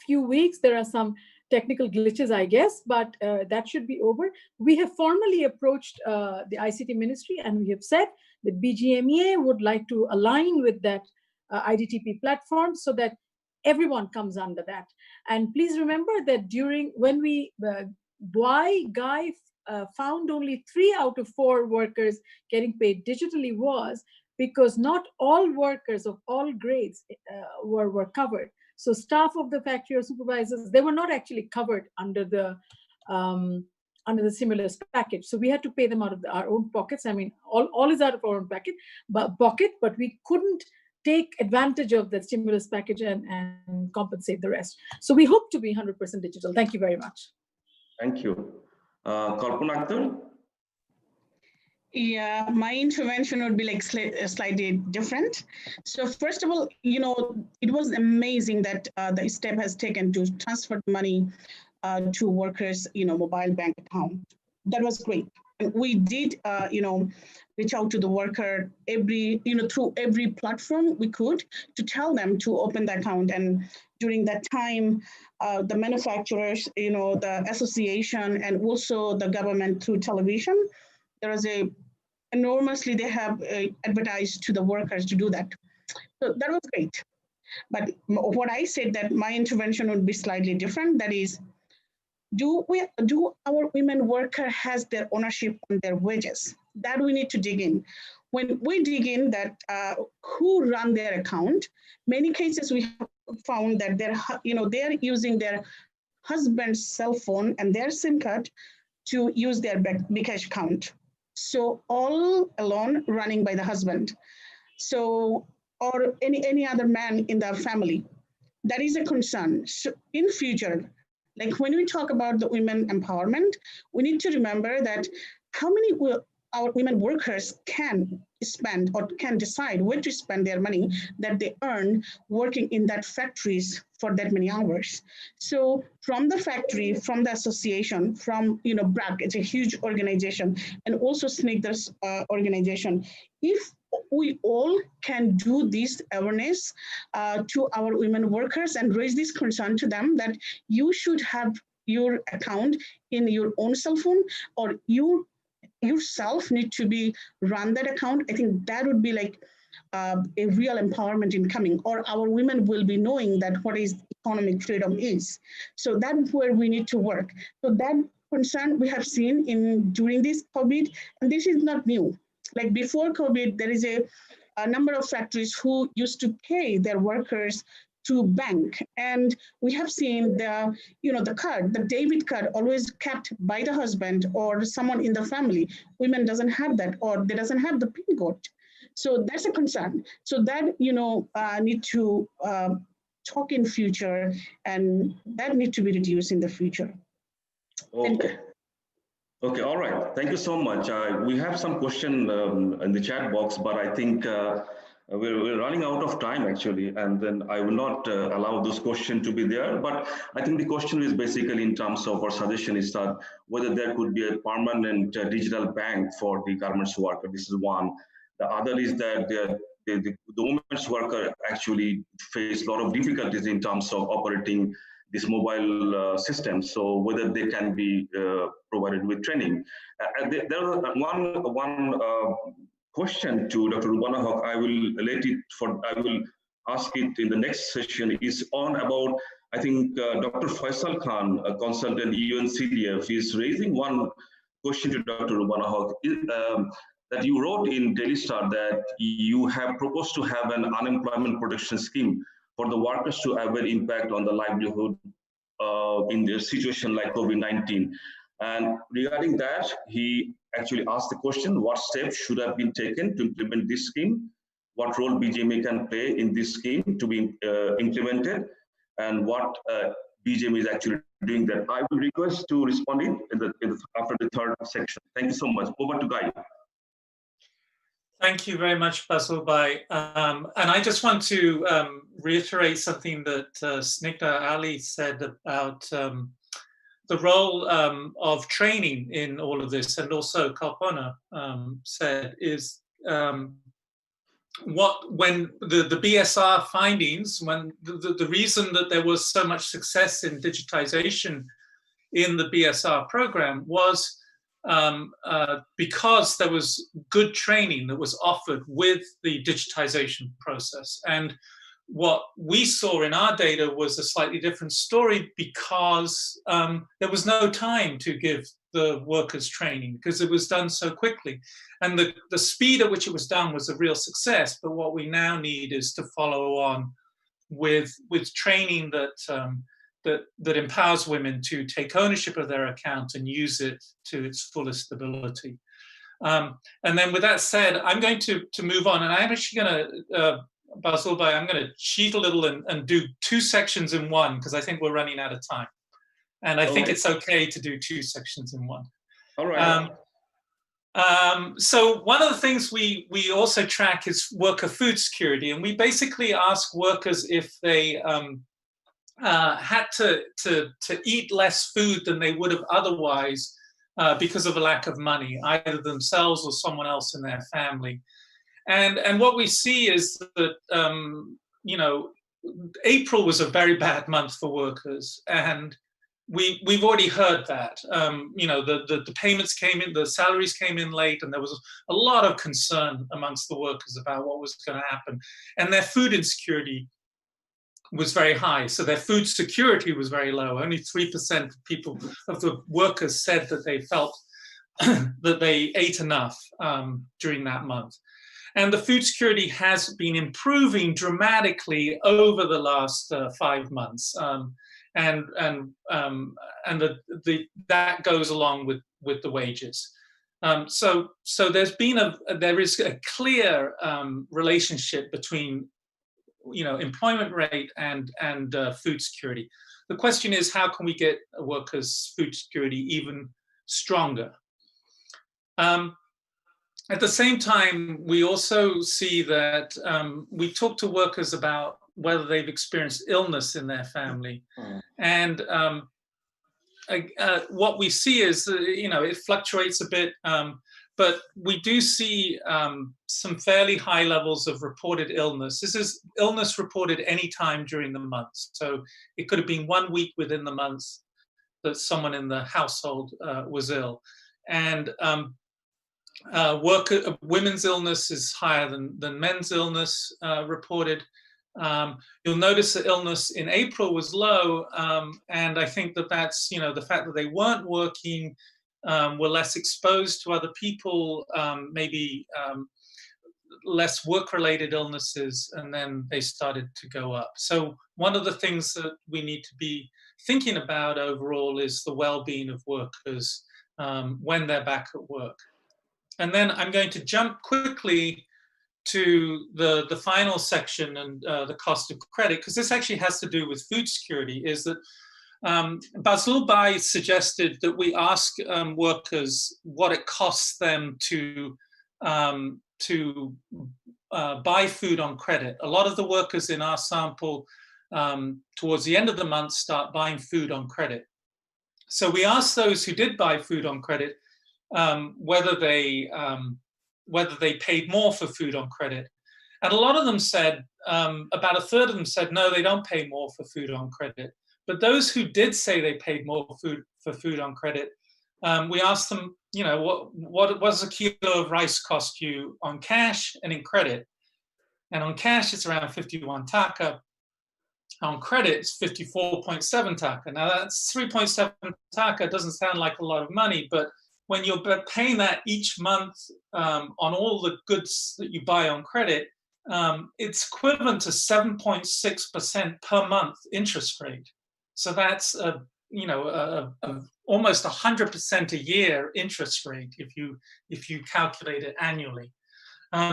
few weeks. There are some technical glitches, I guess, but that should be over. We have formally approached the ICT Ministry, and we have said that BGMEA would like to align with that IDTP platform so that everyone comes under that. And please remember that when we, why Guy found only 3 out of 4 workers getting paid digitally was because not all workers of all grades were covered. So staff of the factory or supervisors, they were not actually covered under the stimulus package. So we had to pay them out of our own pockets. I mean, all is out of our own pocket, but we couldn't take advantage of the stimulus package and compensate the rest. So we hope to be 100% digital. Thank you very much. Thank you. Kalpana Akhtar? Yeah, my intervention would be like slightly different. So first of all, it was amazing that the step has taken to transfer money to workers, mobile bank account. That was great. And we did, reach out to the worker through every platform we could to tell them to open the account. And during that time, the manufacturers, the association, and also the government through television, there was enormously, they have advertised to the workers to do that. So that was great. But what I said that my intervention would be slightly different. That is, do our women worker has their ownership on their wages? That we need to dig in. When we dig in that who run their account, many cases we have found that they're using their husband's cell phone and their SIM card to use their Bikash account. So all alone running by the husband. So, or any other man in the family. That is a concern. So in future, like when we talk about the women empowerment, we need to remember that how many our women workers can spend or can decide where to spend their money that they earn working in that factories for that many hours. So from the factory, from the association, from BRAC, it's a huge organization, and also SNIGDA's organization, if we all can do this awareness to our women workers and raise this concern to them that you should have your account in your own cell phone, or you yourself need to be run that account, I think that would be like a real empowerment in coming, or our women will be knowing that what is economic freedom is. So that's where we need to work. So that concern we have seen during this COVID, and this is not new. Like before COVID, there is a number of factories who used to pay their workers to bank, and we have seen the card, the debit card, always kept by the husband or someone in the family. Women doesn't have that, or they doesn't have the PIN code. So that's a concern. So that need to talk in future, and that need to be reduced in the future. Okay. Okay, all right. Thank you so much. We have some question in the chat box, but I think we're running out of time actually, and then I will not allow those questions to be there. But I think the question is basically in terms of our suggestion is that whether there could be a permanent digital bank for the garments worker. This is one. The other is that the women's worker actually face a lot of difficulties in terms of operating this mobile system, so whether they can be provided with training. There was one question to Dr. Rubana Haq. I will ask it in the next session. Is on about, I think Dr. Faisal Khan, a consultant UNCDF, is raising one question to Dr. Rubana Haq. That you wrote in Daily Star that you have proposed to have an unemployment protection scheme for the workers to avoid impact on the livelihood in their situation like COVID-19. And regarding that, he actually asked the question, what steps should have been taken to implement this scheme? What role BGMA can play in this scheme to be implemented? And what BGMA is actually doing that? I will request to respond after the third section. Thank you so much. Over to Guy. Thank you very much, Basil Bhai. And I just want to reiterate something that Snigdha Ali said about the role of training in all of this, and also Kalpana said is when the BSR findings, when the reason that there was so much success in digitization in the BSR program was because there was good training that was offered with the digitization process. And what we saw in our data was a slightly different story, because there was no time to give the workers training because it was done so quickly. And the speed at which it was done was a real success. But what we now need is to follow on with training that empowers women to take ownership of their account and use it to its fullest ability. And then with that said, I'm going to move on, and I'm actually going to, Basil Bhai, I'm going to cheat a little and do 2 sections in one, because I think we're running out of time. And I think it's okay to do 2 sections in one. All right. So one of the things we also track is worker food security, and we basically ask workers if they had to eat less food than they would have otherwise because of a lack of money, either themselves or someone else in their family. And what we see is that April was a very bad month for workers, and we've already heard that. The payments came in, the salaries came in late, and there was a lot of concern amongst the workers about what was going to happen, and their food insecurity was very high. So their food security was very low. Only 3% of the workers said that they felt that they ate enough during that month. And the food security has been improving dramatically over the last 5 months. That goes along with the wages. So there is a clear relationship between employment rate and food security. The question is, how can we get workers' food security even stronger? at the same time, we also see that we talk to workers about whether they've experienced illness in their family. And what we see is, it fluctuates a bit, but we do see some fairly high levels of reported illness. This is illness reported any time during the month. So it could have been 1 week within the month that someone in the household was ill. And women's illness is higher than men's illness reported. You'll notice that illness in April was low, and I think that's the fact that they weren't working, were less exposed to other people, maybe less work-related illnesses, and then they started to go up. So one of the things that we need to be thinking about overall is the well-being of workers when they're back at work. And then I'm going to jump quickly to the final section and the cost of credit, because this actually has to do with food security, is that Bazlul Bhai suggested that we ask workers what it costs them to buy food on credit. A lot of the workers in our sample towards the end of the month start buying food on credit. So we asked those who did buy food on credit whether they paid more for food on credit. And a lot of them said, about a third of them said, no, they don't pay more for food on credit. But those who did say they paid more for food on credit, we asked them, what does a kilo of rice cost you on cash and in credit? And on cash, it's around 51 taka. On credit, it's 54.7 taka. Now that's 3.7 taka. Doesn't sound like a lot of money, but when you're paying that each month on all the goods that you buy on credit, it's equivalent to 7.6% per month interest rate. So that's almost 100% a year interest rate if you calculate it annually.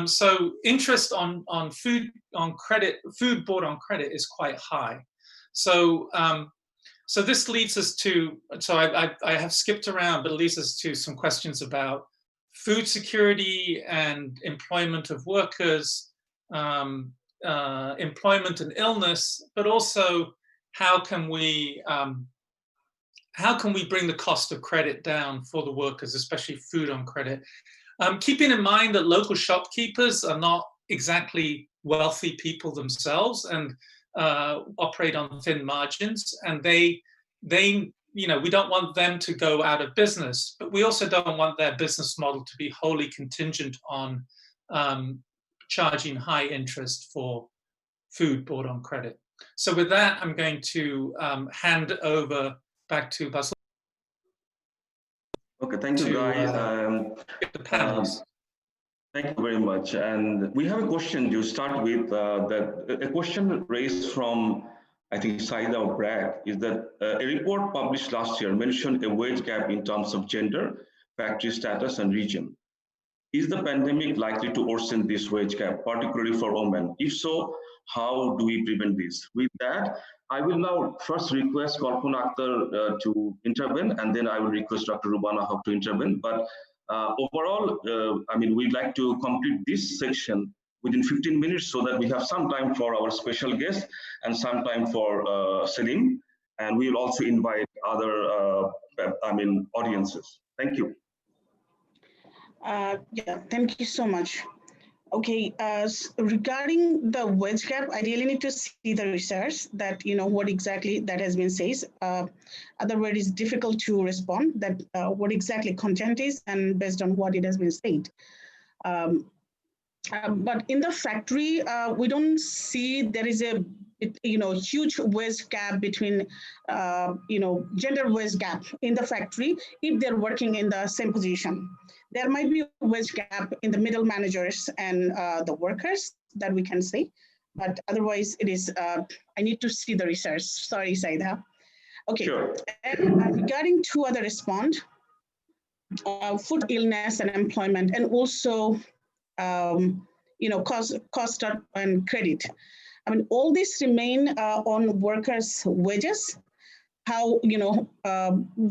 So interest on food on credit, food bought on credit is quite high. So so this leads us to, so I have skipped around, but it leads us to some questions about food security and employment of workers, employment and illness, but also how can we bring the cost of credit down for the workers, especially food on credit? Keeping in mind that local shopkeepers are not exactly wealthy people themselves and operate on thin margins, and we don't want them to go out of business, but we also don't want their business model to be wholly contingent on charging high interest for food bought on credit. So with that, I'm going to hand over back to Bazlul. Okay, thank you, Guy. The panelists. Thank you very much. And we have a question to start with. A question raised from, I think, Saida or Bragg, is that a report published last year mentioned a wage gap in terms of gender, factory status, and region. Is the pandemic likely to worsen this wage gap, particularly for women? If so, how do we prevent this? With that, I will now first request Kalpana Akhtar to intervene, and then I will request Dr. Rubana Haq to intervene. But overall, we'd like to complete this section within 15 minutes so that we have some time for our special guest and some time for Salim. And we will also invite other audiences. Thank you. Yeah, thank you so much. Okay, regarding the wage gap, I really need to see the research that, what exactly that has been said. Otherwise, it's difficult to respond that what exactly content is and based on what it has been said. But in the factory, we don't see there is a huge wage gap between gender wage gap in the factory if they're working in the same position. There might be a wage gap in the middle managers and the workers that we can see, but otherwise it is, I need to see the research. Sorry, Saida. Okay, sure. And regarding two other respond, food illness and employment, and also, cost and credit. All these remain on workers' wages. how, you know,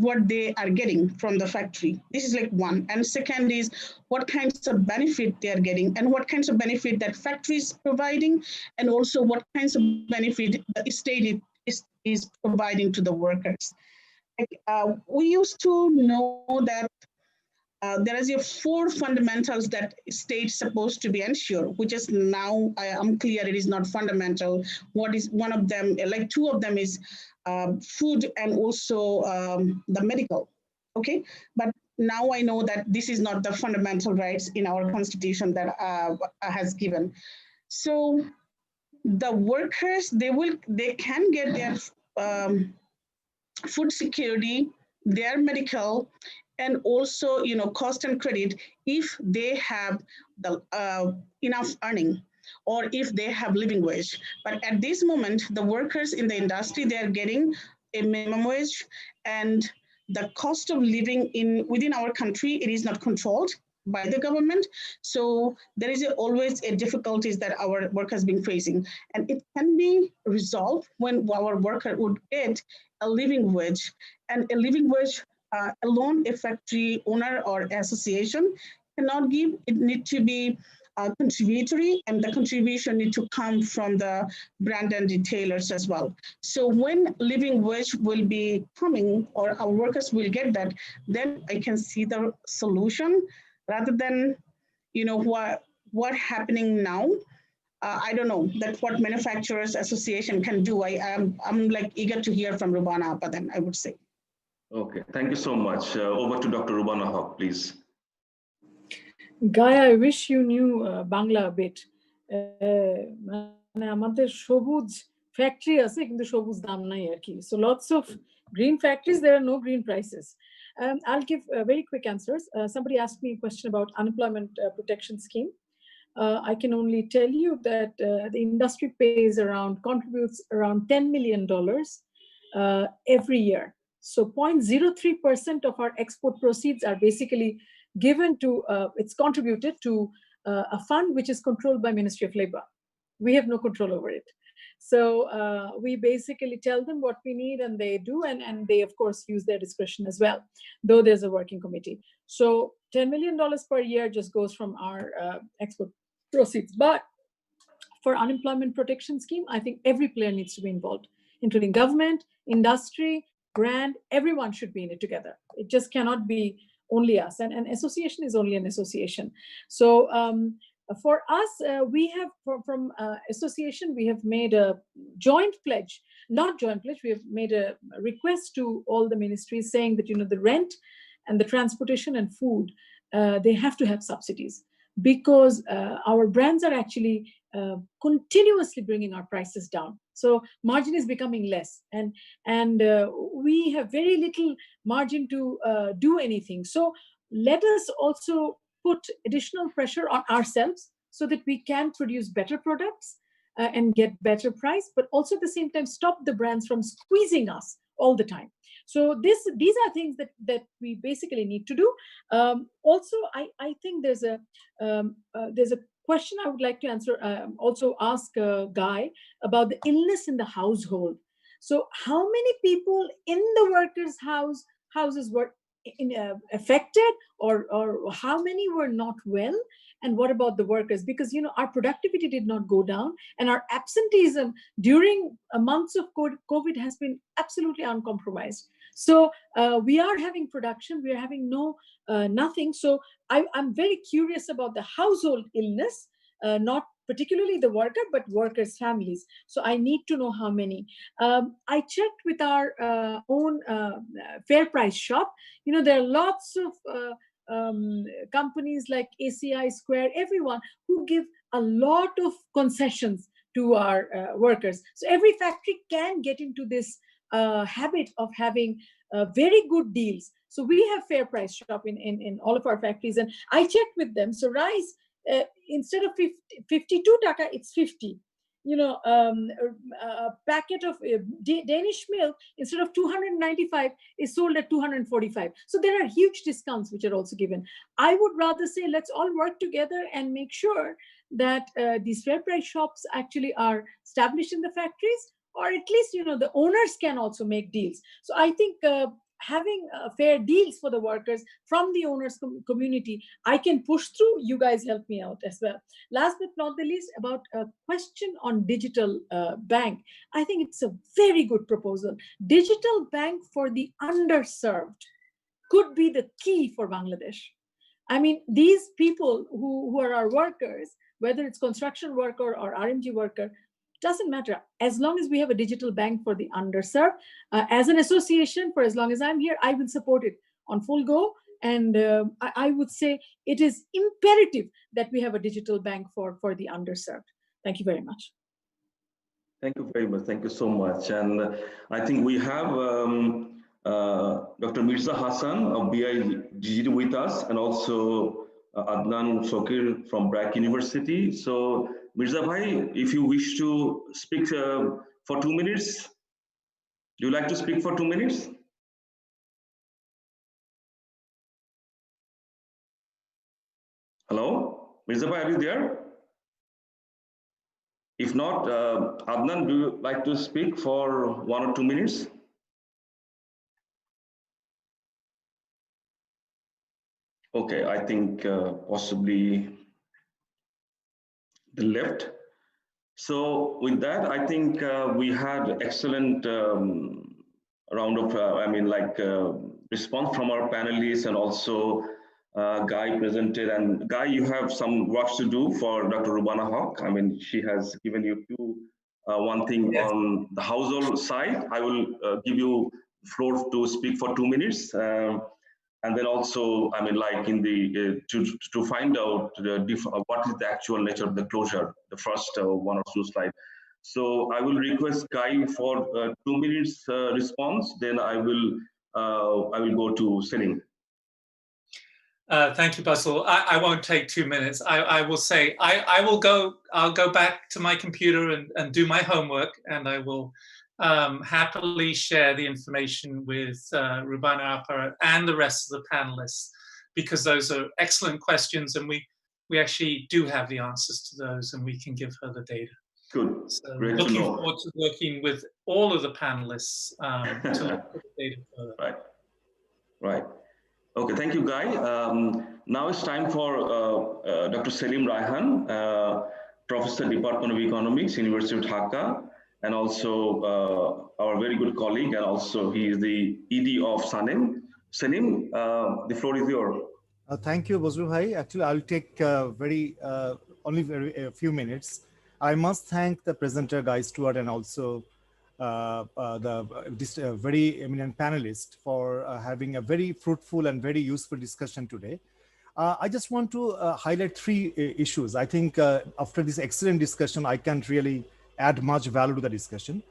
what they are getting from the factory. This is like one. And second is what kinds of benefit they are getting and what kinds of benefit that factory is providing, and also what kinds of benefit the state is providing to the workers. Like, we used to know that there is a 4 fundamentals that state's supposed to be ensured, which is now I'm clear it is not fundamental. What is one of them? Like 2 of them is food and also the medical. Okay, but now I know that this is not the fundamental rights in our constitution that has given. So the workers, they can get their food security, their medical, and also, you know, cost and credit if they have the enough earning or if they have living wage. But at this moment, the workers in the industry, they are getting a minimum wage, and the cost of living within our country, it is not controlled by the government. So there is always a difficulties that our workers been facing, and it can be resolved when our worker would get a living wage. And a living wage alone, a factory owner or association cannot give. It needs to be contributory, and the contribution need to come from the brand and retailers as well. So when living wage will be coming or our workers will get that, then I can see the solution rather than, you know, what happening now. I don't know that what manufacturers association can do. I'm like eager to hear from Rubana Appa then, I would say. Okay, thank you so much. Over to Dr. Rubana Haq, please. Guy, I wish you knew Bangla a bit. আমাদের সবুজ factory আছে কিন্তু সবুজ দাম নাই আর কি. So lots of green factories, there are no green prices. I'll give very quick answers. Somebody asked me a question about unemployment protection scheme. I can only tell you that the industry contributes around $10 million every year. So 0.03% of our export proceeds are basically given to, it's contributed to a fund which is controlled by Ministry of Labor. We have no control over it. So we basically tell them what we need and they do, and they of course use their discretion as well, though there's a working committee. So $10 million per year just goes from our export proceeds. But for unemployment protection scheme, I think every player needs to be involved, including government, industry, brand, everyone should be in it together. It just cannot be only us, and an association is only an association. So for us, we have from association, we have made a joint pledge, not joint pledge, we have made a request to all the ministries saying that, you know, the rent and the transportation and food, they have to have subsidies, because our brands are actually continuously bringing our prices down. So margin is becoming less, and we have very little margin to do anything. So let us also put additional pressure on ourselves so that we can produce better products and get better price, but also at the same time stop the brands from squeezing us all the time. So these are things that we basically need to do. Also, I think there's a question I would like to answer. Also ask Guy about the illness in the household. So how many people in the workers' houses were affected, or how many were not well? And what about the workers? Because, you know, our productivity did not go down, and our absenteeism during months of COVID has been absolutely uncompromised. So we are having production, we are having nothing. So I'm very curious about the household illness, not particularly the worker, but workers' families. So I need to know how many. I checked with our own fair price shop. You know, there are lots of companies like ACI, Square, everyone who give a lot of concessions to our workers. So every factory can get into this habit of having very good deals. So we have fair price shop in all of our factories, and I checked with them. So rice, instead of 52 taka, it's 50. You know, a packet of Danish milk, instead of 295, is sold at 245. So there are huge discounts which are also given. I would rather say let's all work together and make sure that these fair price shops actually are established in the factories. or at least, the owners can also make deals. So I think having fair deals for the workers from the owners community, I can push through. You guys help me out as well. Last but not the least, about a question on digital bank. I think it's a very good proposal. Digital bank for the underserved could be the key for Bangladesh. I mean, these people who are our workers, whether it's construction worker or RMG worker, doesn't matter. As long as we have a digital bank for the underserved, as an association, for as long as I'm here, I will support it on full go. And I would say it is imperative that we have a digital bank for the underserved. Thank you very much. Thank you very much. Thank you so much. And I think we have Dr. Mirza Hassan of BIGD with us, and also Adnan Shokir from BRAC University. So Mirza Bhai, if you wish to speak for 2 minutes, do you like to speak for 2 minutes? Hello, Mirza Bhai, are you there? If not, Adnan, do you like to speak for 1 or 2 minutes? Okay, I think possibly the left. So with that, I think we had excellent round of, response from our panelists, and also Guy presented. And Guy, you have some work to do for Dr. Rubana Haq. I mean, she has given you one thing yes. On the household side. I will give you the floor to speak for 2 minutes. And then also, I mean, like in the to find out what is the actual nature of the closure, the first 1 or 2 slides. So I will request Guy for 2 minutes response. Then I will go to Salim. Thank you, Basil. I won't take 2 minutes. I will say I'll go back to my computer and do my homework, and I will happily share the information with Rubana Appa and the rest of the panelists, because those are excellent questions, and we actually do have the answers to those, and we can give her the data. Good. So looking forward to working with all of the panelists to look at the data further. Right. Right. Okay, thank you, Guy. Now it's time for Dr. Salim Raihan, Professor, Department of Economics, University of Dhaka, and also our very good colleague, and also he is the ED of SANEM. Salim, the floor is yours. Thank you, Bozru Bhai. Actually, I'll take only a few minutes. I must thank the presenter, Guy Stewart, and also this very eminent panelist for having a very fruitful and very useful discussion today. I just want to highlight 3 issues. I think after this excellent discussion, I can't really add much value to the discussion.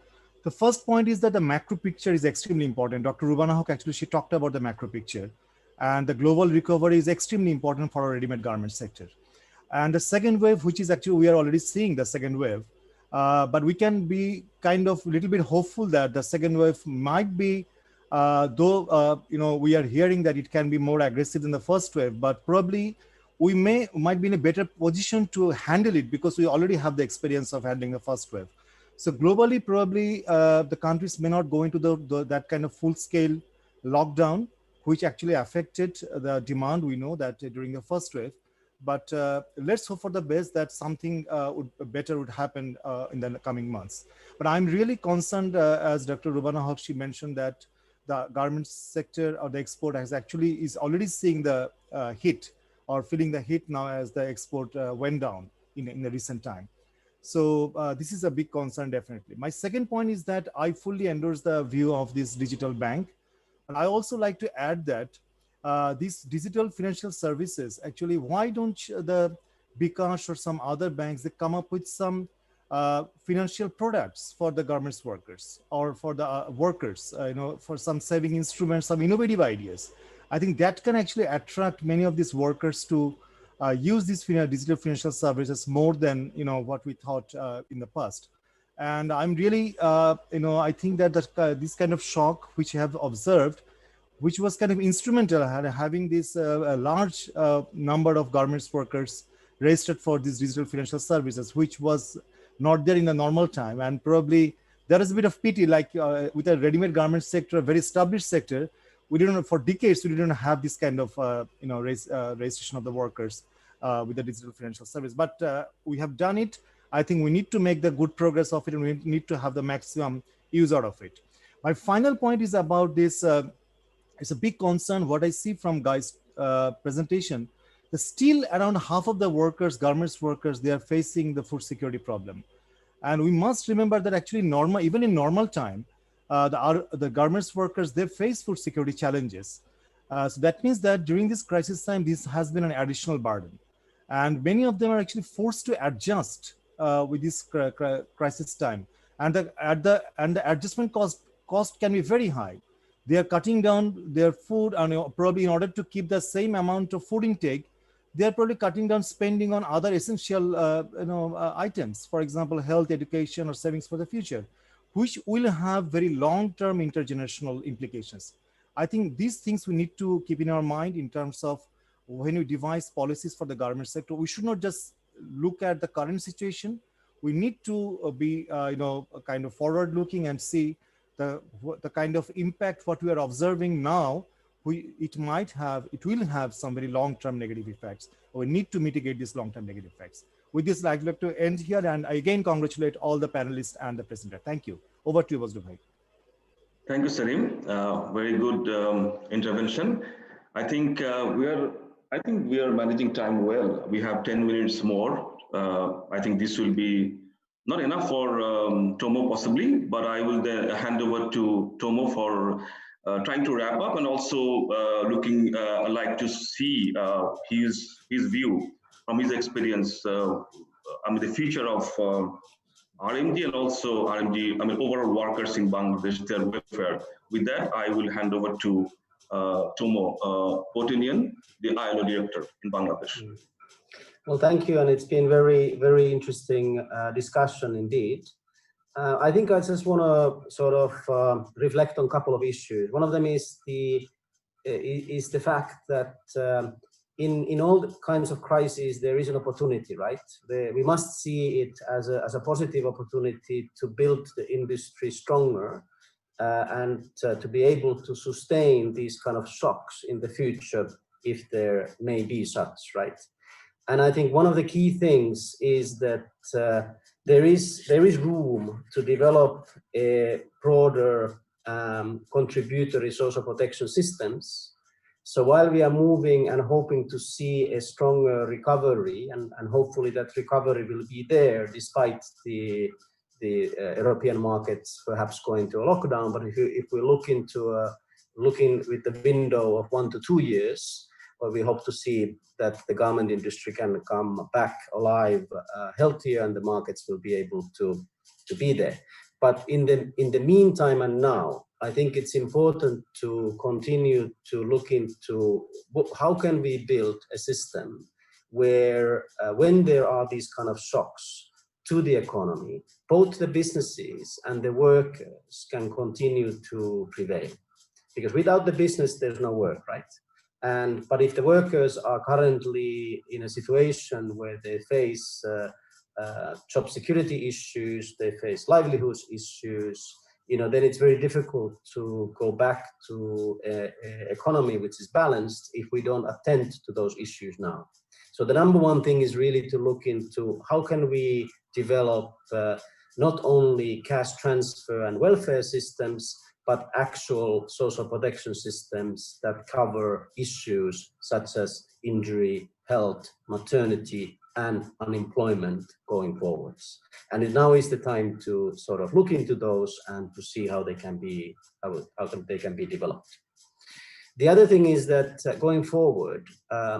The first point is that the macro picture is extremely important. Dr. Rubana Haq, actually, she talked about the macro picture, and the global recovery is extremely important for our ready-made garment sector. And the second wave, which is actually, we are already seeing the second wave, but we can be kind of a little bit hopeful that the second wave might be, though we are hearing that it can be more aggressive than the first wave, but probably we might be in a better position to handle it because we already have the experience of handling the first wave. So globally, probably the countries may not go into that kind of full-scale lockdown, which actually affected the demand. We know that during the first wave. But let's hope for the best that something better would happen in the coming months. But I'm really concerned, as Dr. Rubana Haq, she mentioned, that the garment sector or the export is already seeing the hit or feeling the hit now as the export went down in the recent time. So this is a big concern, definitely. My second point is that I fully endorse the view of this digital bank. And I also like to add that these digital financial services, actually, why don't the Bikash or some other banks, they come up with some financial products for the garments workers or for the workers, for some saving instruments, some innovative ideas. I think that can actually attract many of these workers to use these digital financial services more than what we thought in the past. And I'm really, I think that this kind of shock which I have observed, which was kind of instrumental having this large number of garments workers registered for these digital financial services, which was not there in the normal time, and probably there is a bit of pity, like with a ready-made garment sector, a very established sector, we didn't, for decades, we didn't have this kind of registration of the workers with the digital financial service. But we have done it. I think we need to make the good progress of it, and we need to have the maximum use out of it. My final point is about this. It's a big concern. What I see from Guy's presentation, still around half of the workers, garments workers, they are facing the food security problem. And we must remember that actually even in normal time, the garments workers, they face food security challenges. So that means that during this crisis time, this has been an additional burden. And many of them are actually forced to adjust with this crisis time. And the adjustment cost can be very high. They are cutting down their food, and probably in order to keep the same amount of food intake, they are probably cutting down spending on other essential items, for example, health, education, or savings for the future, which will have very long-term intergenerational implications. I think these things we need to keep in our mind in terms of when we devise policies for the garment sector. We should not just look at the current situation. We need to be kind of forward-looking and see the kind of impact what we are observing now. It will have some very long-term negative effects. We need to mitigate these long-term negative effects. With this, I'd like to end here, and I again congratulate all the panelists and the presenter. Thank you. Over to you, Vazdubhai. Thank you, Salim. Very good intervention. I think we are managing time well. We have 10 minutes more. I think this will be not enough for Tomo possibly, but I will then hand over to Tomo for trying to wrap up, and also looking like to see his view from his experience. The future of RMG and also overall workers in Bangladesh, their welfare. With that, I will hand over to Tomo Potinian, the ILO director in Bangladesh. Well, thank you, and it's been very, very interesting discussion indeed. I think I just want to sort of reflect on a couple of issues. One of them is the fact that in all kinds of crises there is an opportunity, right? We must see it as a positive opportunity to build the industry stronger and to be able to sustain these kind of shocks in the future if there may be such, right? And I think one of the key things is that there is room to develop a broader contributory social protection systems. So while we are moving and hoping to see a stronger recovery, and hopefully that recovery will be there despite the European markets perhaps going to a lockdown, but if we look with the window of 1 to 2 years, well, we hope to see that the garment industry can come back alive, healthier, and the markets will be able to be there. But in the meantime and now, I think it's important to continue to look into how can we build a system where when there are these kind of shocks to the economy, both the businesses and the workers can continue to prevail. Because without the business, there's no work, right? But if the workers are currently in a situation where they face job security issues, they face livelihoods issues, then it's very difficult to go back to an economy which is balanced if we don't attend to those issues now. So the number one thing is really to look into how can we develop not only cash transfer and welfare systems, but actual social protection systems that cover issues such as injury, health, maternity, and unemployment going forwards. And now is the time to sort of look into those and to see how they can be developed. The other thing is that going forward,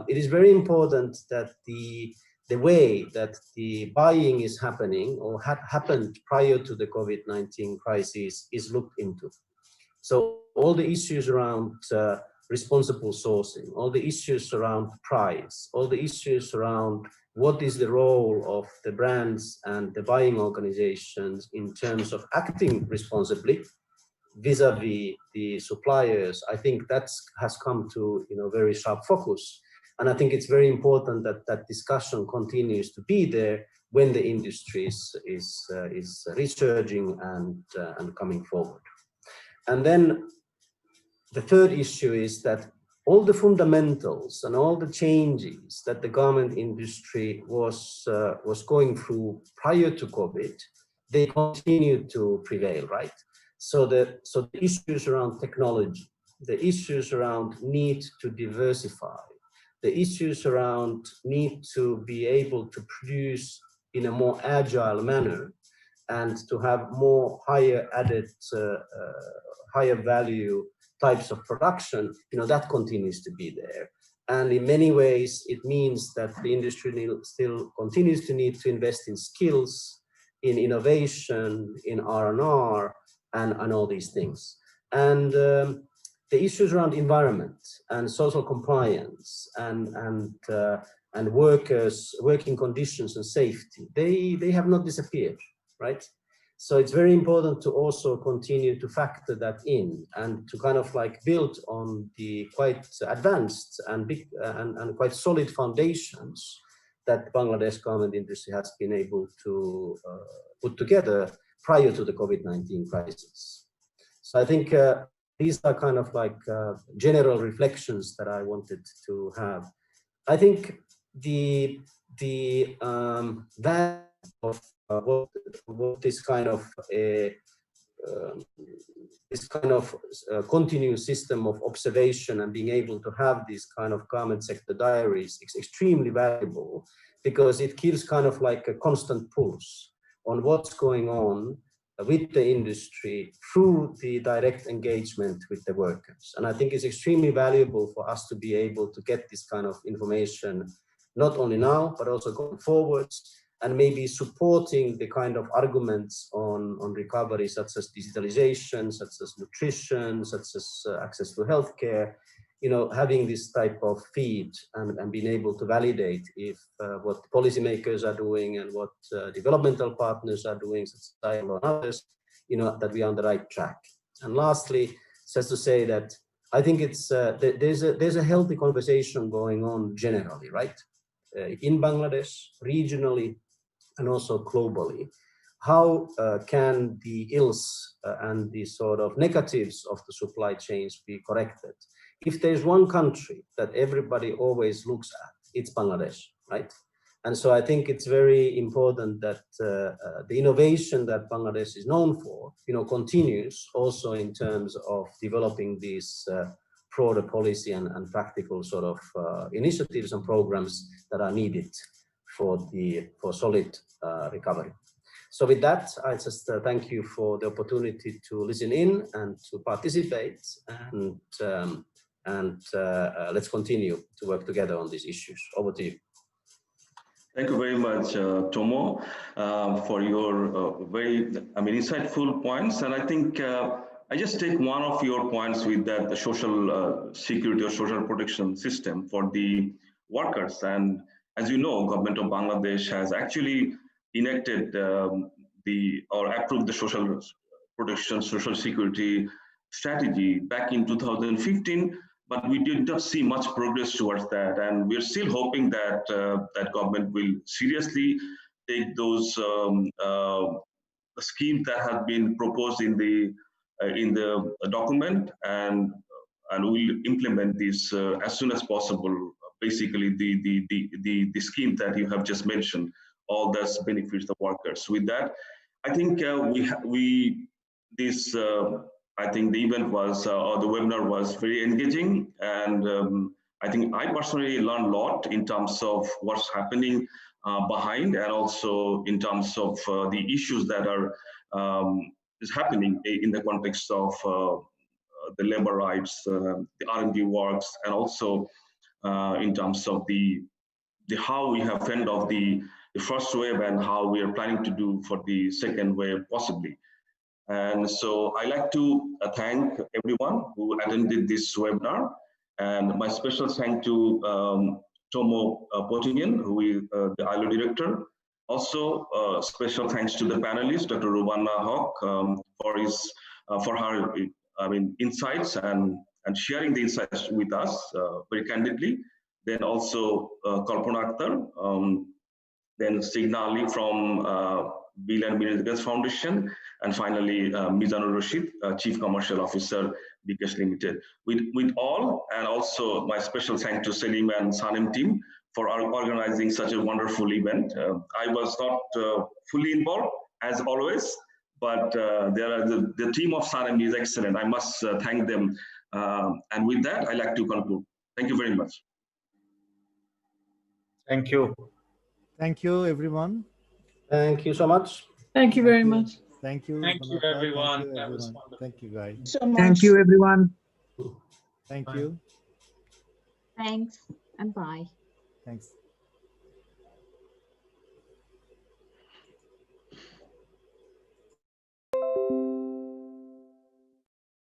it is very important that the way that the buying is happening or had happened prior to the COVID-19 crisis is looked into. So all the issues around responsible sourcing, all the issues around price, all the issues around what is the role of the brands and the buying organizations in terms of acting responsibly vis-a-vis the suppliers, I think that has come to very sharp focus. And I think it's very important that that discussion continues to be there when the industry is resurging and coming forward. And then the third issue is that all the fundamentals and all the changes that the garment industry was going through prior to COVID, they continue to prevail, right? So the issues around technology, the issues around need to diversify, the issues around need to be able to produce in a more agile manner and to have more higher added, higher value types of production, that continues to be there. And in many ways, it means that the industry still continues to need to invest in skills, in innovation, in R&R, and all these things. And the issues around environment and social compliance and workers' working conditions and safety, they have not disappeared, right? So it's very important to also continue to factor that in and to kind of like build on the quite advanced and big and quite solid foundations that Bangladesh garment industry has been able to put together prior to the COVID-19 crisis. So I think these are kind of like general reflections that I wanted to have. I think the value of what this kind of continuous system of observation and being able to have these kind of garment sector diaries is extremely valuable, because it gives kind of like a constant pulse on what's going on with the industry through the direct engagement with the workers. And I think it's extremely valuable for us to be able to get this kind of information, not only now, but also going forwards, and maybe supporting the kind of arguments on recovery, such as digitalization, such as nutrition, such as access to healthcare, having this type of feed and being able to validate if what policymakers are doing and what developmental partners are doing, such as ILO and others, that we are on the right track. And lastly, just to say that I think it's there's a healthy conversation going on generally, right? In Bangladesh, regionally, and also globally. How can the ills and the sort of negatives of the supply chains be corrected? If there's one country that everybody always looks at, it's Bangladesh, right? And so I think it's very important that the innovation that Bangladesh is known for, continues also in terms of developing these broader policy and practical sort of initiatives and programs that are needed for solid recovery. So with that, I just thank you for the opportunity to listen in and to participate, and let's continue to work together on these issues. Over to you. Thank you very much, Tomo, for your very, insightful points. And I think I just take one of your points with that, the social security or social protection system for the workers. And as you know, government of Bangladesh has actually enacted or approved the social protection, social security strategy back in 2015, but we did not see much progress towards that. And we're still hoping that that government will seriously take those schemes that have been proposed in the document and will implement this as soon as possible. Basically, the scheme that you have just mentioned, all this benefits the workers. With that, I think I think the event was or the webinar was very engaging, and I think I personally learned a lot in terms of what's happening behind, and also in terms of the issues that are is happening in the context of the labor rights, the R&D works, and also in terms of the how we have fended off the first wave and how we are planning to do for the second wave possibly. And so I like to thank everyone who attended this webinar, and my special thank to Tomo Potinian, who is the ILO director. Also, special thanks to the panelists, Dr. Rubana Haq, for her insights and sharing the insights with us very candidly. then also Kalpana Akhtar, then Signali from Bill and Melinda Gates Foundation, and finally Mizanur Rashid, Chief Commercial Officer, Bikesh Limited. With all, and also my special thanks to Selim and SANEM team for organizing such a wonderful event. I was not fully involved, as always, but the team of SANEM is excellent. I must thank them. And with that, I'd like to conclude. Thank you very much. Thank you. Thank you, everyone. Thank you so much. Thank you very much. Thank you. Thank you, everyone. Thank you, That was everyone. wonderful. Thank you, guys. So much. Thank you, everyone. Thank you. Thanks and bye. Thanks.